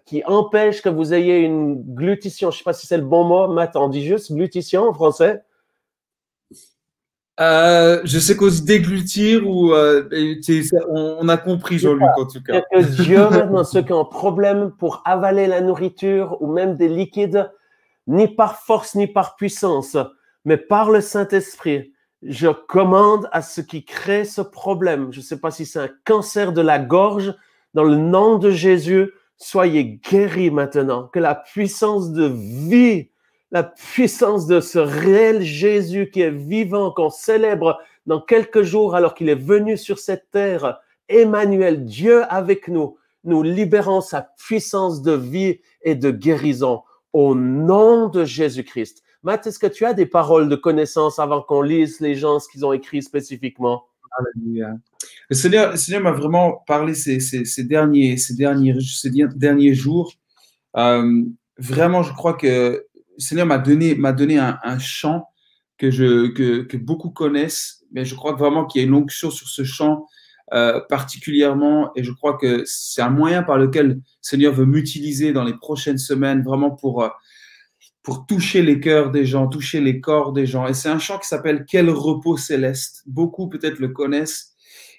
qui empêche que vous ayez une glutition. Je ne sais pas si c'est le bon mot, Matt, on dit juste glutition en français. Je sais qu'on se déglutir ou on a compris, Jean-Luc, en tout cas. Que Dieu, maintenant, ceux qui ont un problème pour avaler la nourriture ou même des liquides, ni par force ni par puissance, mais par le Saint-Esprit, je commande à ceux qui créent ce problème. Je ne sais pas si c'est un cancer de la gorge, dans le nom de Jésus, soyez guéris maintenant. Que la puissance de vie, la puissance de ce réel Jésus qui est vivant, qu'on célèbre dans quelques jours alors qu'il est venu sur cette terre, Emmanuel, Dieu avec nous, nous libérons sa puissance de vie et de guérison au nom de Jésus-Christ. Matt, est-ce que tu as des paroles de connaissance avant qu'on lise les gens, ce qu'ils ont écrit spécifiquement? Alléluia. Le Seigneur m'a vraiment parlé ces derniers jours. Vraiment, je crois que le Seigneur m'a donné un chant que beaucoup connaissent, mais je crois vraiment qu'il y a une onction sur ce chant particulièrement, et je crois que c'est un moyen par lequel le Seigneur veut m'utiliser dans les prochaines semaines, vraiment pour toucher les cœurs des gens, toucher les corps des gens. Et c'est un chant qui s'appelle « Quel repos céleste ». Beaucoup peut-être le connaissent.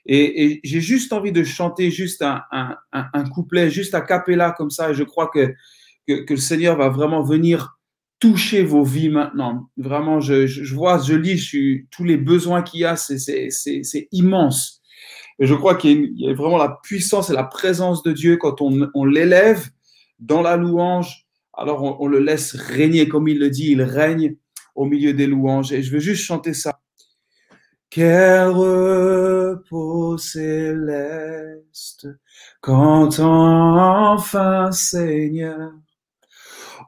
Et j'ai juste envie de chanter juste un couplet, juste a cappella comme ça. Et je crois que le Seigneur va vraiment venir toucher vos vies maintenant. Vraiment, je lis tous les besoins qu'il y a, c'est immense. Et je crois qu'il y a vraiment la puissance et la présence de Dieu quand on l'élève dans la louange. Alors, on le laisse régner, comme il le dit, il règne au milieu des louanges. Et je veux juste chanter ça. Quel repos céleste, quand enfin, Seigneur,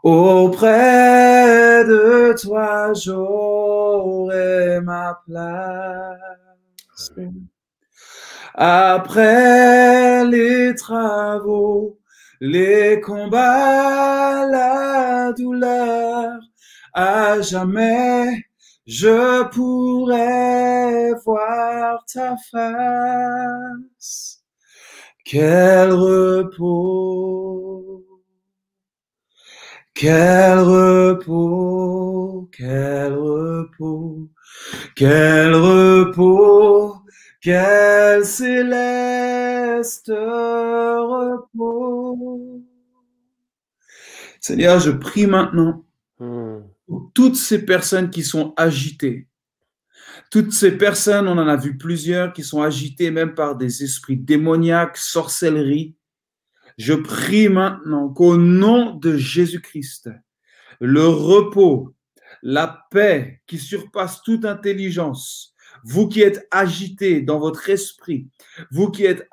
auprès de toi, j'aurai ma place. Après les travaux, les combats, la douleur, à jamais je pourrai voir ta face. Quel repos, quel repos, quel repos, quel repos, quel céleste repos. Seigneur, je prie maintenant pour toutes ces personnes qui sont agitées. Toutes ces personnes, on en a vu plusieurs, qui sont agitées même par des esprits démoniaques, sorcellerie. Je prie maintenant qu'au nom de Jésus-Christ, le repos, la paix qui surpasse toute intelligence, vous qui êtes agités dans votre esprit, vous qui êtes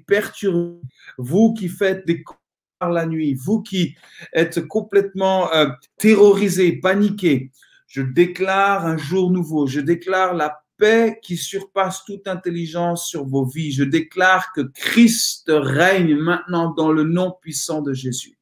perturbés, vous qui faites des cauchemars la nuit, vous qui êtes complètement terrorisés, paniqués, je déclare un jour nouveau, je déclare la paix qui surpasse toute intelligence sur vos vies. Je déclare que Christ règne maintenant dans le nom puissant de Jésus.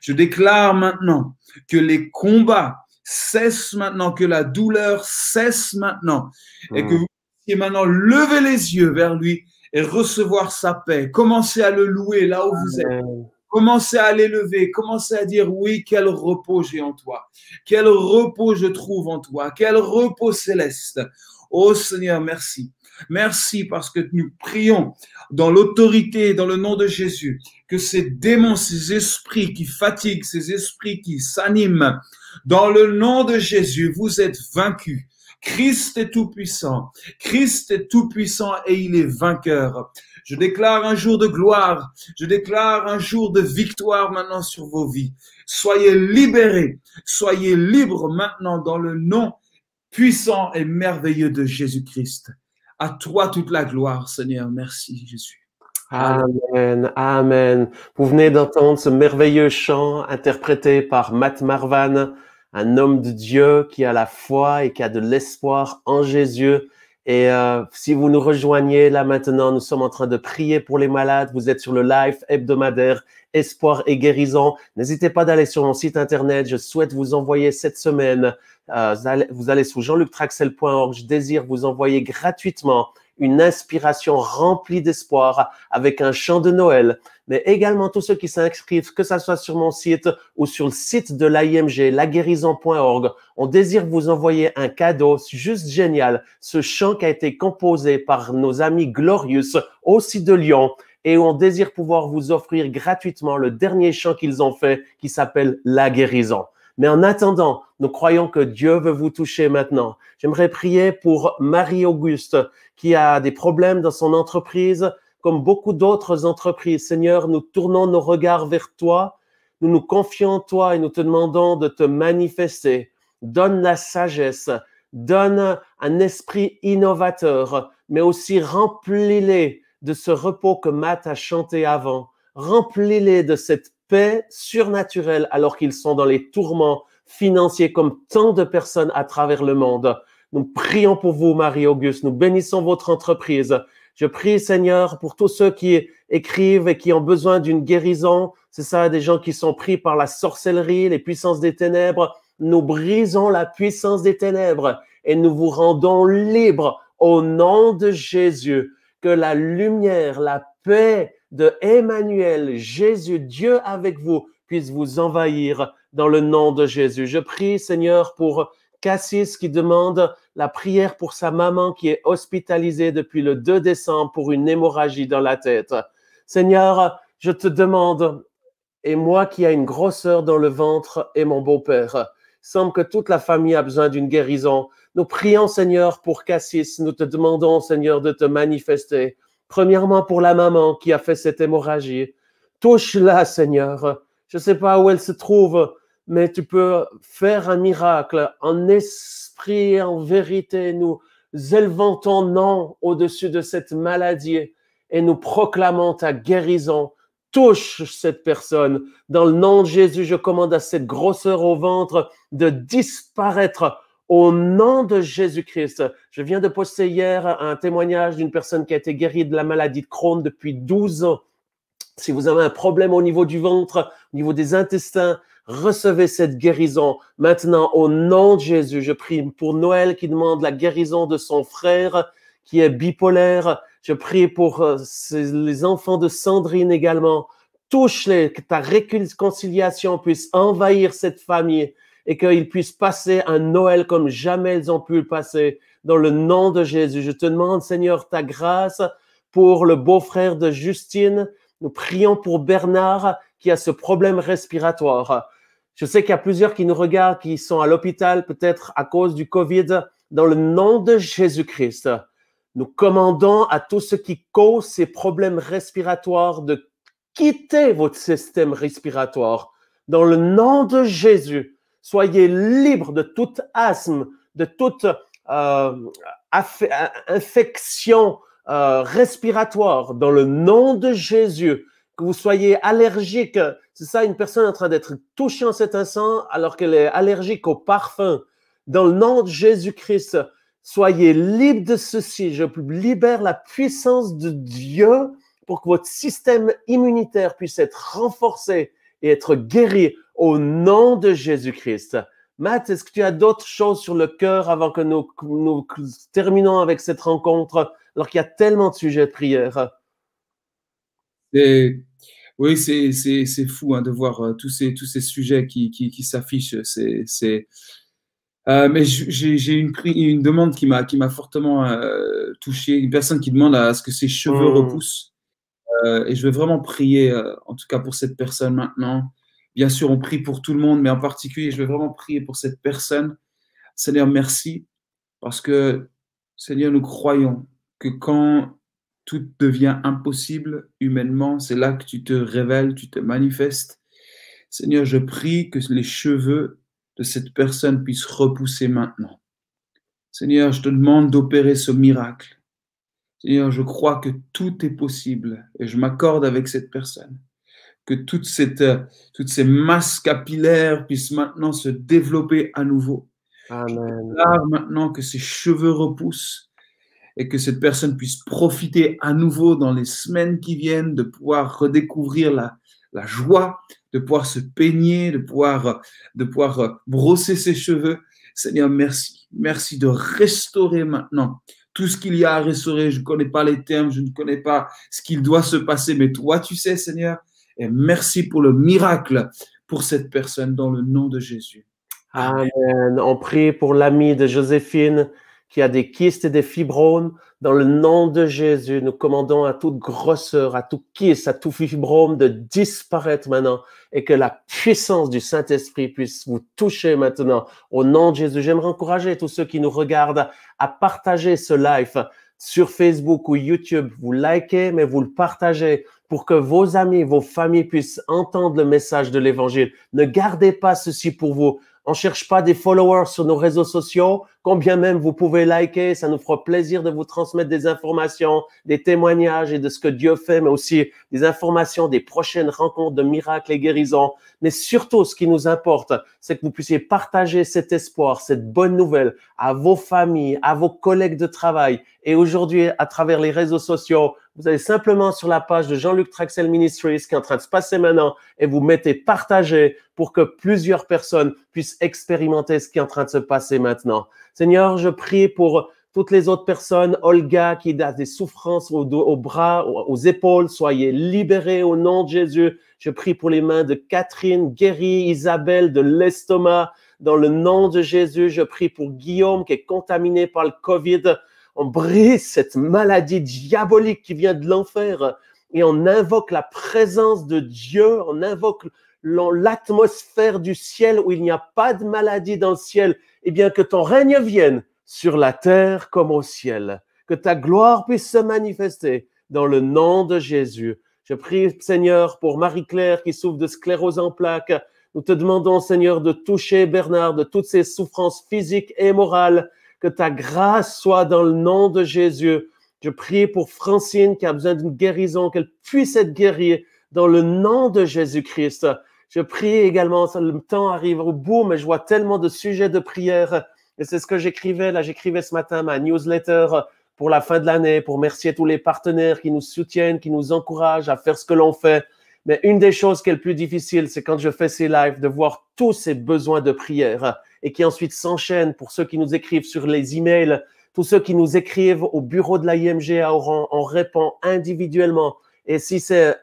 Je déclare maintenant que les combats cessent maintenant, que la douleur cesse maintenant et que vous puissiez maintenant lever les yeux vers lui et recevoir sa paix. Commencez à le louer là où vous êtes. Commencez à l'élever, commencez à dire oui, quel repos j'ai en toi, quel repos je trouve en toi, quel repos céleste. Oh Seigneur, merci. Merci parce que nous prions dans l'autorité, dans le nom de Jésus, que ces démons, ces esprits qui fatiguent, ces esprits qui s'animent, dans le nom de Jésus, vous êtes vaincus. Christ est tout-puissant. Christ est tout-puissant et il est vainqueur. Je déclare un jour de gloire. Je déclare un jour de victoire maintenant sur vos vies. Soyez libérés. Soyez libres maintenant dans le nom puissant et merveilleux de Jésus-Christ. À toi toute la gloire, Seigneur. Merci, Jésus. Amen, amen. Vous venez d'entendre ce merveilleux chant interprété par Matt Marvan, un homme de Dieu qui a la foi et qui a de l'espoir en Jésus. Et si vous nous rejoignez là maintenant, nous sommes en train de prier pour les malades. Vous êtes sur le live hebdomadaire Espoir et Guérison. N'hésitez pas d'aller sur mon site internet. Je souhaite vous envoyer cette semaine, vous allez sur jeanluctraxel.org. Je désire vous envoyer gratuitement une inspiration remplie d'espoir avec un chant de Noël. Mais également tous ceux qui s'inscrivent, que ça soit sur mon site ou sur le site de l'AIMG, laguérison.org, on désire vous envoyer un cadeau juste génial. Ce chant qui a été composé par nos amis Glorious, aussi de Lyon, et on désire pouvoir vous offrir gratuitement le dernier chant qu'ils ont fait qui s'appelle La Guérison. Mais en attendant, nous croyons que Dieu veut vous toucher maintenant. J'aimerais prier pour Marie-Auguste qui a des problèmes dans son entreprise, comme beaucoup d'autres entreprises. Seigneur, nous tournons nos regards vers toi, nous nous confions en toi et nous te demandons de te manifester. Donne la sagesse, donne un esprit innovateur, mais aussi remplis-les de ce repos que Matt a chanté avant. Remplis-les de cette paix surnaturelle alors qu'ils sont dans les tourments financiers comme tant de personnes à travers le monde. Nous prions pour vous, Marie-Auguste. Nous bénissons votre entreprise. Je prie, Seigneur, pour tous ceux qui écrivent et qui ont besoin d'une guérison. C'est ça, des gens qui sont pris par la sorcellerie, les puissances des ténèbres. Nous brisons la puissance des ténèbres et nous vous rendons libres au nom de Jésus. Que la lumière, la paix de Emmanuel, Jésus, Dieu avec vous, puisse vous envahir dans le nom de Jésus. Je prie, Seigneur, pour Cassis qui demande la prière pour sa maman qui est hospitalisée depuis le 2 décembre pour une hémorragie dans la tête. Seigneur, je te demande, et moi qui ai une grosseur dans le ventre et mon beau-père, semble que toute la famille a besoin d'une guérison. Nous prions, Seigneur, pour Cassis. Nous te demandons, Seigneur, de te manifester. Premièrement, pour la maman qui a fait cette hémorragie. Touche-la, Seigneur. Je ne sais pas où elle se trouve, mais tu peux faire un miracle en esprit et en vérité. Nous élevons ton nom au-dessus de cette maladie et nous proclamons ta guérison. Touche cette personne. Dans le nom de Jésus, je commande à cette grosseur au ventre de disparaître au nom de Jésus-Christ. Je viens de poster hier un témoignage d'une personne qui a été guérie de la maladie de Crohn depuis 12 ans. Si vous avez un problème au niveau du ventre, au niveau des intestins, recevez cette guérison. Maintenant, au nom de Jésus, je prie pour Noël qui demande la guérison de son frère qui est bipolaire. Je prie pour les enfants de Sandrine également. Touche-les, que ta réconciliation puisse envahir cette famille et qu'ils puissent passer un Noël comme jamais ils ont pu le passer. Dans le nom de Jésus, je te demande, Seigneur, ta grâce pour le beau-frère de Justine. Nous prions pour Bernard qui a ce problème respiratoire. Je sais qu'il y a plusieurs qui nous regardent, qui sont à l'hôpital, peut-être à cause du COVID. Dans le nom de Jésus-Christ, nous commandons à tous ceux qui causent ces problèmes respiratoires de quitter votre système respiratoire. Dans le nom de Jésus, Soyez libres de tout asthme, de toute infection respiratoire dans le nom de Jésus. Que vous soyez allergique. C'est ça, une personne en train d'être touchée en cet instant alors qu'elle est allergique au parfum. Dans le nom de Jésus-Christ, soyez libres de ceci. Je libère la puissance de Dieu pour que votre système immunitaire puisse être renforcé et être guéri au nom de Jésus-Christ. Matt, est-ce que tu as d'autres choses sur le cœur avant que nous terminons avec cette rencontre, alors qu'il y a tellement de sujets de prière? Oui, c'est fou hein, de voir tous ces sujets qui s'affichent. Mais j'ai une demande qui m'a fortement touché. Une personne qui demande à ce que ses cheveux repoussent. Et je vais vraiment prier, en tout cas pour cette personne maintenant. Bien sûr, on prie pour tout le monde, mais en particulier, je vais vraiment prier pour cette personne. Seigneur, merci, parce que, Seigneur, nous croyons que quand tout devient impossible humainement, c'est là que tu te révèles, tu te manifestes. Seigneur, je prie que les cheveux de cette personne puissent repousser maintenant. Seigneur, je te demande d'opérer ce miracle. Seigneur, je crois que tout est possible et je m'accorde avec cette personne. Que toutes ces masses capillaires puissent maintenant se développer à nouveau. Amen. Maintenant que ses cheveux repoussent et que cette personne puisse profiter à nouveau dans les semaines qui viennent de pouvoir redécouvrir la joie, de pouvoir se peigner, de pouvoir brosser ses cheveux. Seigneur, merci. Merci de restaurer maintenant tout ce qu'il y a à restaurer. Je ne connais pas les termes, je ne connais pas ce qu'il doit se passer, mais toi, tu sais, Seigneur. Et merci pour le miracle pour cette personne dans le nom de Jésus. Amen. On prie pour l'ami de Joséphine qui a des kystes et des fibromes. Dans le nom de Jésus, nous commandons à toute grosseur, à tout kyste, à tout fibrome de disparaître maintenant et que la puissance du Saint-Esprit puisse vous toucher maintenant. Au nom de Jésus, j'aimerais encourager tous ceux qui nous regardent à partager ce live sur Facebook ou YouTube. Vous likez, mais vous le partagez pour que vos amis, vos familles puissent entendre le message de l'Évangile. Ne gardez pas ceci pour vous. On ne cherche pas des followers sur nos réseaux sociaux. Combien même vous pouvez liker, ça nous fera plaisir de vous transmettre des informations, des témoignages et de ce que Dieu fait, mais aussi des informations des prochaines rencontres de miracles et guérisons. Mais surtout, ce qui nous importe, c'est que vous puissiez partager cet espoir, cette bonne nouvelle à vos familles, à vos collègues de travail. Et aujourd'hui, à travers les réseaux sociaux, vous allez simplement sur la page de Jean-Luc Traxel Ministries, qui est en train de se passer maintenant, et vous mettez partager pour que plusieurs personnes puissent expérimenter ce qui est en train de se passer maintenant. Seigneur, je prie pour toutes les autres personnes, Olga qui a des souffrances aux bras, aux épaules, soyez libérés au nom de Jésus. Je prie pour les mains de Catherine, guérie, Isabelle de l'estomac. Dans le nom de Jésus, je prie pour Guillaume qui est contaminé par le COVID. On brise cette maladie diabolique qui vient de l'enfer et on invoque la présence de Dieu, on invoque l'atmosphère du ciel où il n'y a pas de maladie dans le ciel. Eh bien, que ton règne vienne sur la terre comme au ciel, que ta gloire puisse se manifester dans le nom de Jésus. Je prie, Seigneur, pour Marie-Claire qui souffre de sclérose en plaques. Nous te demandons, Seigneur, de toucher Bernard de toutes ses souffrances physiques et morales. Que ta grâce soit dans le nom de Jésus. Je prie pour Francine qui a besoin d'une guérison, qu'elle puisse être guérie dans le nom de Jésus-Christ. Je prie également, le temps arrive au bout, mais je vois tellement de sujets de prière. Et c'est ce que j'écrivais ce matin, ma newsletter pour la fin de l'année, pour remercier tous les partenaires qui nous soutiennent, qui nous encouragent à faire ce que l'on fait. Mais une des choses qui est le plus difficile, c'est quand je fais ces lives, de voir tous ces besoins de prière et qui ensuite s'enchaînent pour ceux qui nous écrivent sur les emails, tous ceux qui nous écrivent au bureau de l'IMG à Oran, on répond individuellement. Et si c'est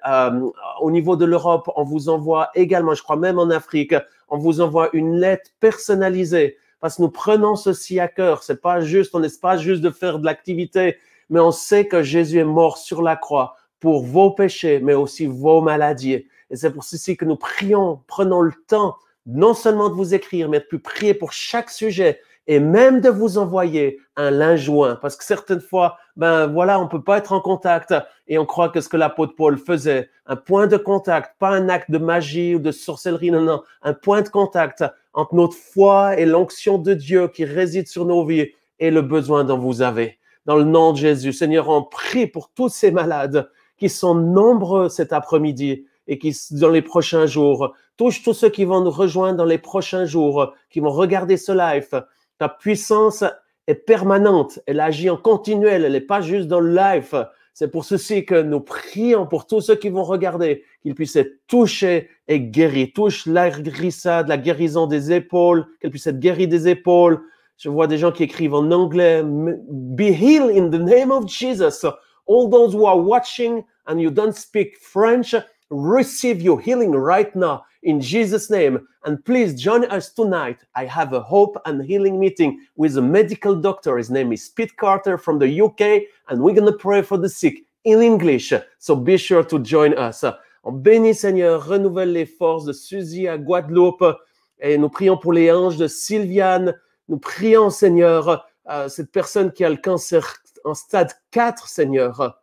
au niveau de l'Europe, on vous envoie également, je crois même en Afrique, on vous envoie une lettre personnalisée parce que nous prenons ceci à cœur. C'est pas juste, on n'est pas juste de faire de l'activité, mais on sait que Jésus est mort sur la croix pour vos péchés, mais aussi vos maladies. Et c'est pour ceci que nous prions, prenons le temps non seulement de vous écrire, mais de prier pour chaque sujet et même de vous envoyer un linge joint. Parce que certaines fois, ben voilà, on peut pas être en contact et on croit que ce que l'apôtre Paul faisait, un point de contact, pas un acte de magie ou de sorcellerie, non, non, un point de contact entre notre foi et l'onction de Dieu qui réside sur nos vies et le besoin dont vous avez. Dans le nom de Jésus, Seigneur, on prie pour tous ces malades qui sont nombreux cet après-midi et qui, dans les prochains jours, touche tous ceux qui vont nous rejoindre dans les prochains jours, qui vont regarder ce live. Ta puissance est permanente, elle agit en continuel, elle n'est pas juste dans le live. C'est pour ceci que nous prions pour tous ceux qui vont regarder, qu'ils puissent être touchés et guéris. Touche la grissade, la guérison des épaules, qu'elle puisse être guérie des épaules. Je vois des gens qui écrivent en anglais, be healed in the name of Jesus. All those who are watching and you don't speak French, receive your healing right now in Jesus' name. And please join us tonight. I have a hope and healing meeting with a medical doctor. His name is Pete Carter from the UK, and we're going to pray for the sick in English. So be sure to join us. On bénit, Seigneur, renouvelle les forces de Suzy à Guadeloupe. Et nous prions pour les hanches de Sylviane. Nous prions, Seigneur, cette personne qui a le cancer en stade 4, Seigneur.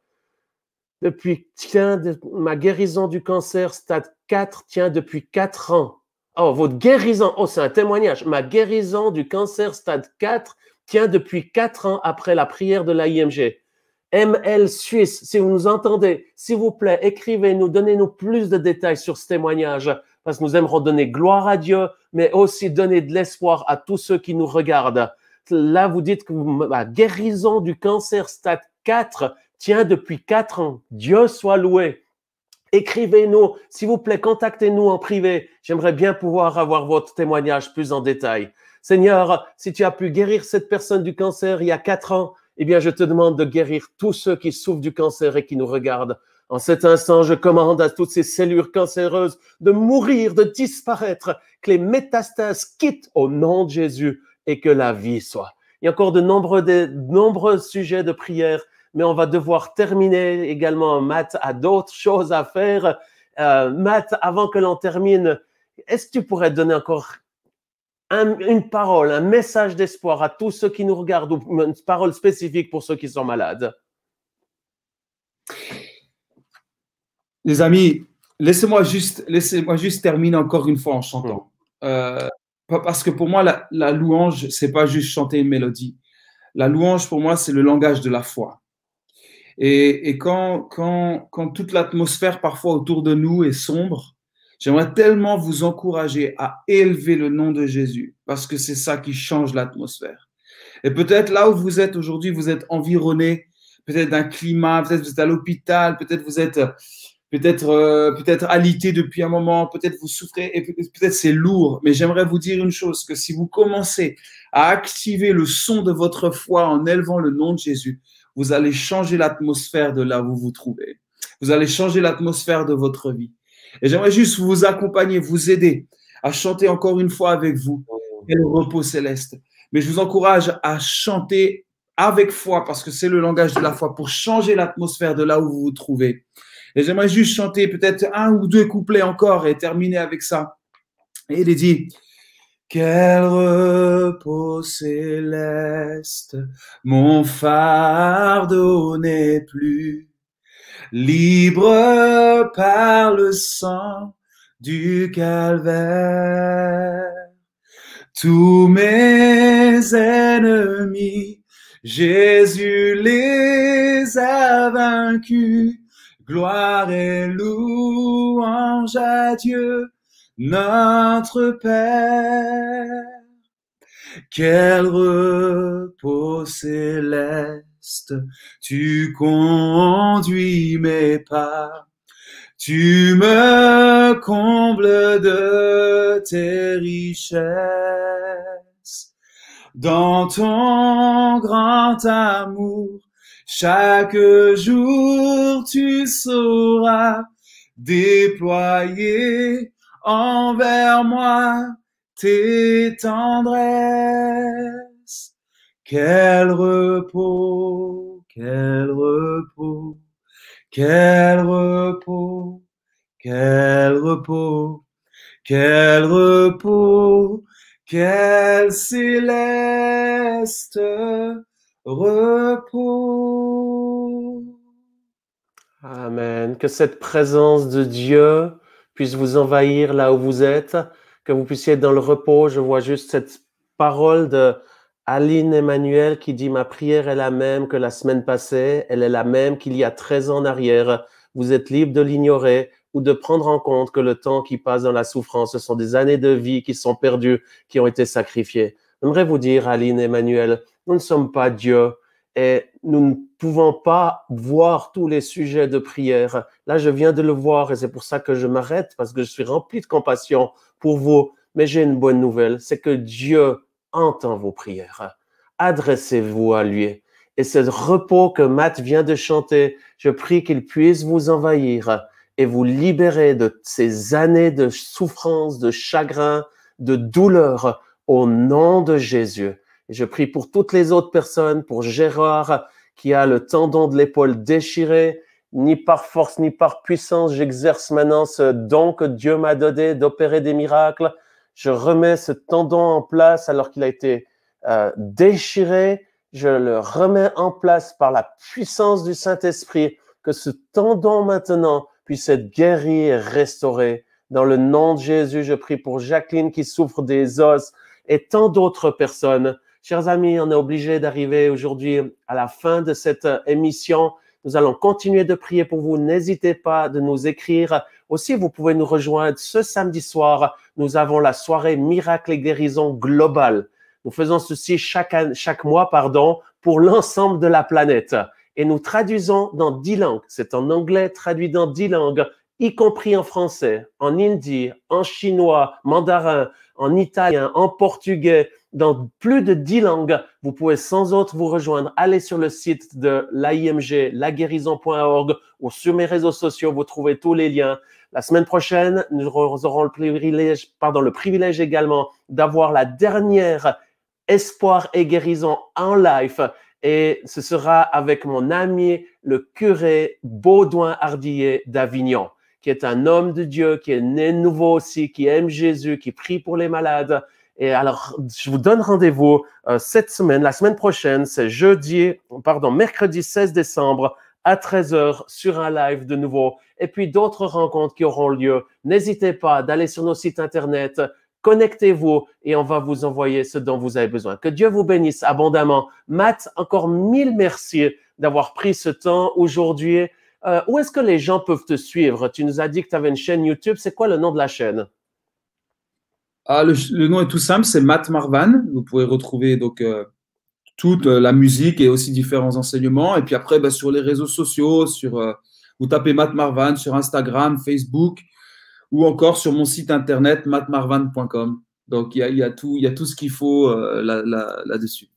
Depuis, ma guérison du cancer, stade 4, tient depuis 4 ans. Oh, votre guérison, oh, c'est un témoignage. Ma guérison du cancer, stade 4, tient depuis 4 ans après la prière de l'AIMG. ML Suisse, si vous nous entendez, s'il vous plaît, écrivez-nous, donnez-nous plus de détails sur ce témoignage, parce que nous aimerons donner gloire à Dieu, mais aussi donner de l'espoir à tous ceux qui nous regardent. Là, vous dites que ma guérison du cancer stade 4 tient depuis 4 ans. Dieu soit loué. Écrivez-nous, s'il vous plaît, contactez-nous en privé. J'aimerais bien pouvoir avoir votre témoignage plus en détail. Seigneur, si tu as pu guérir cette personne du cancer il y a 4 ans, eh bien, je te demande de guérir tous ceux qui souffrent du cancer et qui nous regardent. En cet instant, je commande à toutes ces cellules cancéreuses de mourir, de disparaître, que les métastases quittent au nom de Jésus et que la vie soit. Il y a encore de nombreux sujets de prière, mais on va devoir terminer également. Matt a d'autres choses à faire. Matt, avant que l'on termine, est-ce que tu pourrais donner encore une parole, un message d'espoir à tous ceux qui nous regardent, ou une parole spécifique pour ceux qui sont malades? Les amis, laissez-moi juste terminer encore une fois en chantant. Parce que pour moi, la louange, c'est pas juste chanter une mélodie. La louange, pour moi, c'est le langage de la foi. Et quand toute l'atmosphère parfois autour de nous est sombre, j'aimerais tellement vous encourager à élever le nom de Jésus, parce que c'est ça qui change l'atmosphère. Et peut-être là où vous êtes aujourd'hui, vous êtes environné peut-être d'un climat, peut-être vous êtes à l'hôpital, peut-être vous êtes peut-être alité depuis un moment, peut-être vous souffrez et peut-être c'est lourd. Mais j'aimerais vous dire une chose, que si vous commencez à activer le son de votre foi en élevant le nom de Jésus, vous allez changer l'atmosphère de là où vous vous trouvez. Vous allez changer l'atmosphère de votre vie. Et j'aimerais juste vous accompagner, vous aider à chanter encore une fois avec vous le repos céleste. Mais je vous encourage à chanter avec foi, parce que c'est le langage de la foi, pour changer l'atmosphère de là où vous vous trouvez. Et j'aimerais juste chanter peut-être 1 ou 2 couplets encore et terminer avec ça. Et il dit: quel repos céleste, mon fardeau n'est plus. Libre par le sang du calvaire, tous mes ennemis, Jésus les a vaincus. Gloire et louange à Dieu, notre Père. Quel repos céleste, tu conduis mes pas, tu me combles de tes richesses. Dans ton grand amour, chaque jour tu sauras déployer envers moi tes tendresses. Quel repos, quel repos, quel repos, quel repos, quel repos, Quel céleste repos. Amen. Que cette présence de Dieu puisse vous envahir là où vous êtes, que vous puissiez être dans le repos. Je vois juste cette parole de Aline Emmanuel qui dit « Ma prière est la même que la semaine passée, elle est la même qu'il y a 13 ans en arrière. Vous êtes libre de l'ignorer ou de prendre en compte que le temps qui passe dans la souffrance, ce sont des années de vie qui sont perdues, qui ont été sacrifiées. » J'aimerais vous dire, Aline Emmanuel, nous ne sommes pas Dieu et nous ne pouvons pas voir tous les sujets de prière. Là, je viens de le voir et c'est pour ça que je m'arrête parce que je suis rempli de compassion pour vous. Mais j'ai une bonne nouvelle, c'est que Dieu entend vos prières. Adressez-vous à lui. Et ce repos que Matt vient de chanter, je prie qu'il puisse vous envahir et vous libérer de ces années de souffrance, de chagrin, de douleur au nom de Jésus. Et je prie pour toutes les autres personnes, pour Gérard qui a le tendon de l'épaule déchiré, ni par force ni par puissance, j'exerce maintenant ce don que Dieu m'a donné d'opérer des miracles. Je remets ce tendon en place alors qu'il a été déchiré. Je le remets en place par la puissance du Saint-Esprit, que ce tendon maintenant puisse être guéri et restauré. Dans le nom de Jésus, je prie pour Jacqueline qui souffre des os et tant d'autres personnes. Chers amis, on est obligé d'arriver aujourd'hui à la fin de cette émission. Nous allons continuer de prier pour vous. N'hésitez pas de nous écrire. Aussi, vous pouvez nous rejoindre ce samedi soir. Nous avons la soirée Miracle et Guérison globale. Nous faisons ceci chaque mois, pour l'ensemble de la planète. Et nous traduisons dans 10 langues. C'est en anglais, traduit dans 10 langues, y compris en français, en hindi, en chinois, mandarin, en italien, en portugais, dans plus de 10 langues. Vous pouvez sans autre vous rejoindre. Allez sur le site de l'AIMG, laguérison.org ou sur mes réseaux sociaux, vous trouvez tous les liens. La semaine prochaine, nous aurons le privilège également d'avoir la dernière Espoir et Guérison en live. Et ce sera avec mon ami, le curé Baudouin Ardillet d'Avignon, qui est un homme de Dieu, qui est né nouveau aussi, qui aime Jésus, qui prie pour les malades. Et alors, je vous donne rendez-vous cette semaine, la semaine prochaine, c'est mercredi 16 décembre à 13h sur un live de nouveau. Et puis d'autres rencontres qui auront lieu. N'hésitez pas d'aller sur nos sites internet, connectez-vous et on va vous envoyer ce dont vous avez besoin. Que Dieu vous bénisse abondamment. Matt, encore 1000 merci d'avoir pris ce temps aujourd'hui. Où est-ce que les gens peuvent te suivre? Tu nous as dit que tu avais une chaîne YouTube. C'est quoi le nom de la chaîne? Le nom est tout simple, c'est Matt Marvan. Vous pouvez retrouver donc toute la musique et aussi différents enseignements. Et puis après, sur les réseaux sociaux, vous tapez Matt Marvan sur Instagram, Facebook ou encore sur mon site internet mattmarvan.com. Donc, il y a tout ce qu'il faut là-dessus.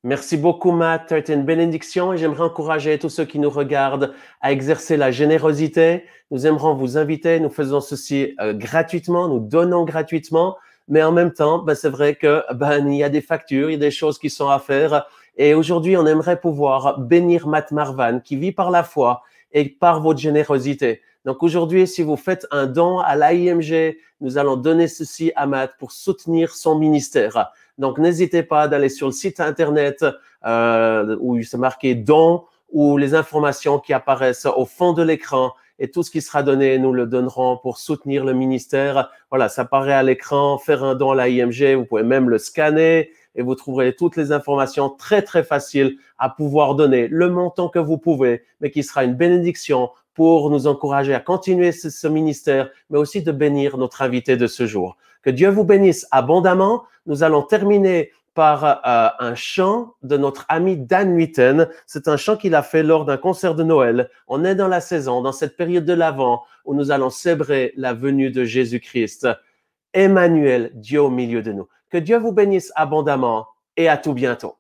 Merci beaucoup, Matt. Tu as été une bénédiction et j'aimerais encourager tous ceux qui nous regardent à exercer la générosité. Nous aimerons vous inviter. Nous faisons ceci gratuitement, nous donnons gratuitement. Mais en même temps, c'est vrai que il y a des factures, il y a des choses qui sont à faire. Et aujourd'hui, on aimerait pouvoir bénir Matt Marvan qui vit par la foi et par votre générosité. Donc aujourd'hui, si vous faites un don à l'AIMG, nous allons donner ceci à Matt pour soutenir son ministère. Donc n'hésitez pas d'aller sur le site internet où c'est marqué don ou les informations qui apparaissent au fond de l'écran. Et tout ce qui sera donné, nous le donnerons pour soutenir le ministère. Voilà, ça apparaît à l'écran, faire un don à l'AIMG. Vous pouvez même le scanner et vous trouverez toutes les informations très, très faciles à pouvoir donner le montant que vous pouvez, mais qui sera une bénédiction pour nous encourager à continuer ce ministère, mais aussi de bénir notre invité de ce jour. Que Dieu vous bénisse abondamment. Nous allons terminer par un chant de notre ami Dan Huitten. C'est un chant qu'il a fait lors d'un concert de Noël. On est dans la saison, dans cette période de l'Avent, où nous allons célébrer la venue de Jésus-Christ. Emmanuel, Dieu au milieu de nous. Que Dieu vous bénisse abondamment et à tout bientôt.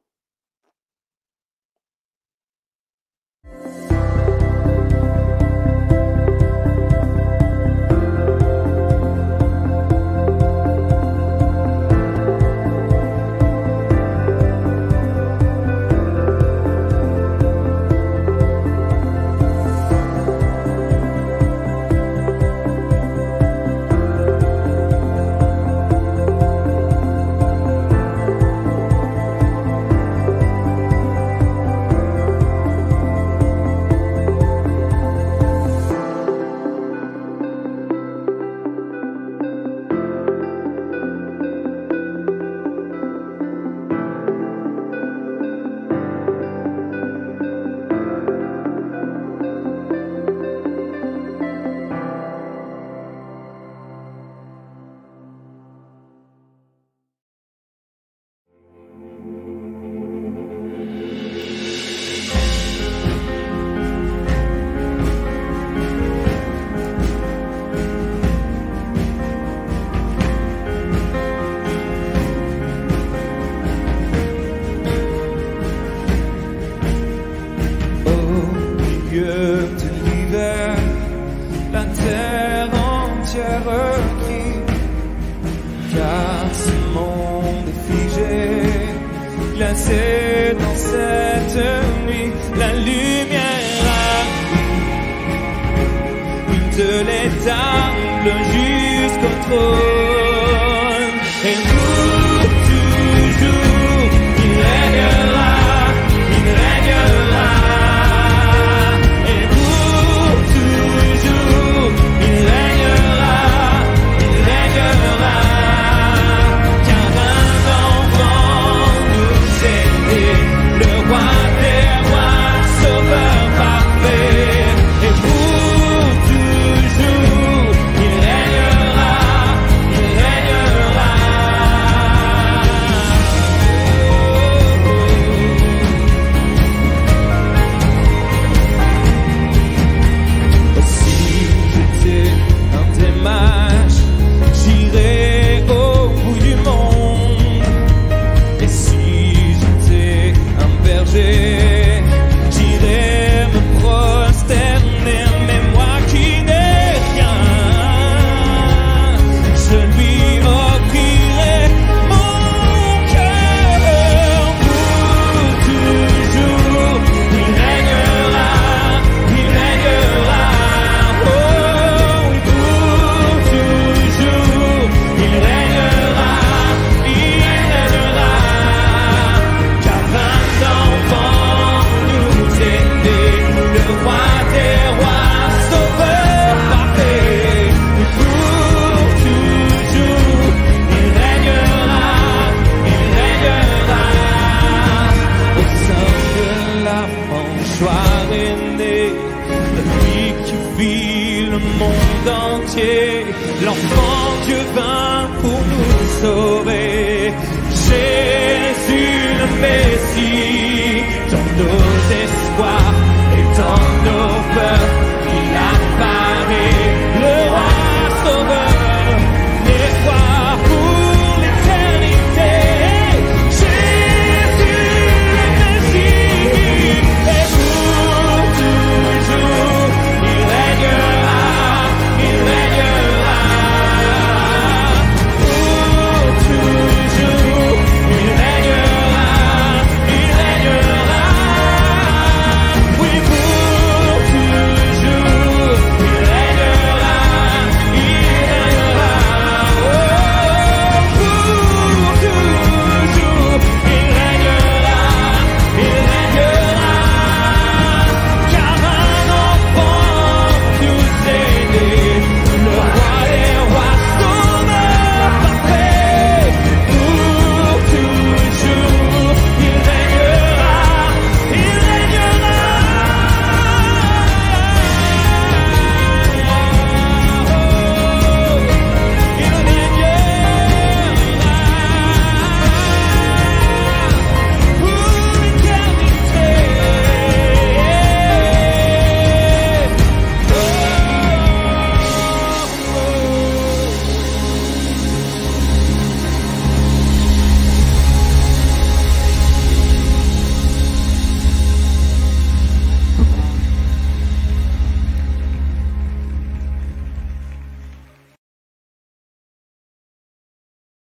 placé dans cette nuit. La lumière allume de l'étable jusqu'au trône. Et pour toujours, il régnera, il régnera. Et pour toujours, il régnera, il régnera. Car un enfant nous est né, le roi des rois, sauveur parfait. Et pour toujours, il régnera, il régnera. Si j'étais un des mages, j'irais au bout du monde. Et si j'étais un berger, j'irais me prosterner. Mais moi qui n'ai rien, je lui offrirai mon cœur. Pour toujours, il régnera, il régnera. Oh, pour toujours, il régnera, il régnera. Car un enfant nous est né, le roi des rois, sauveur parfait. Et pour toujours, il régnera, il régnera. Au sein de la mangeoire est né, lui qui vit le monde entier. L'enfant Dieu vint pour nous sauver. Jésus le Messie.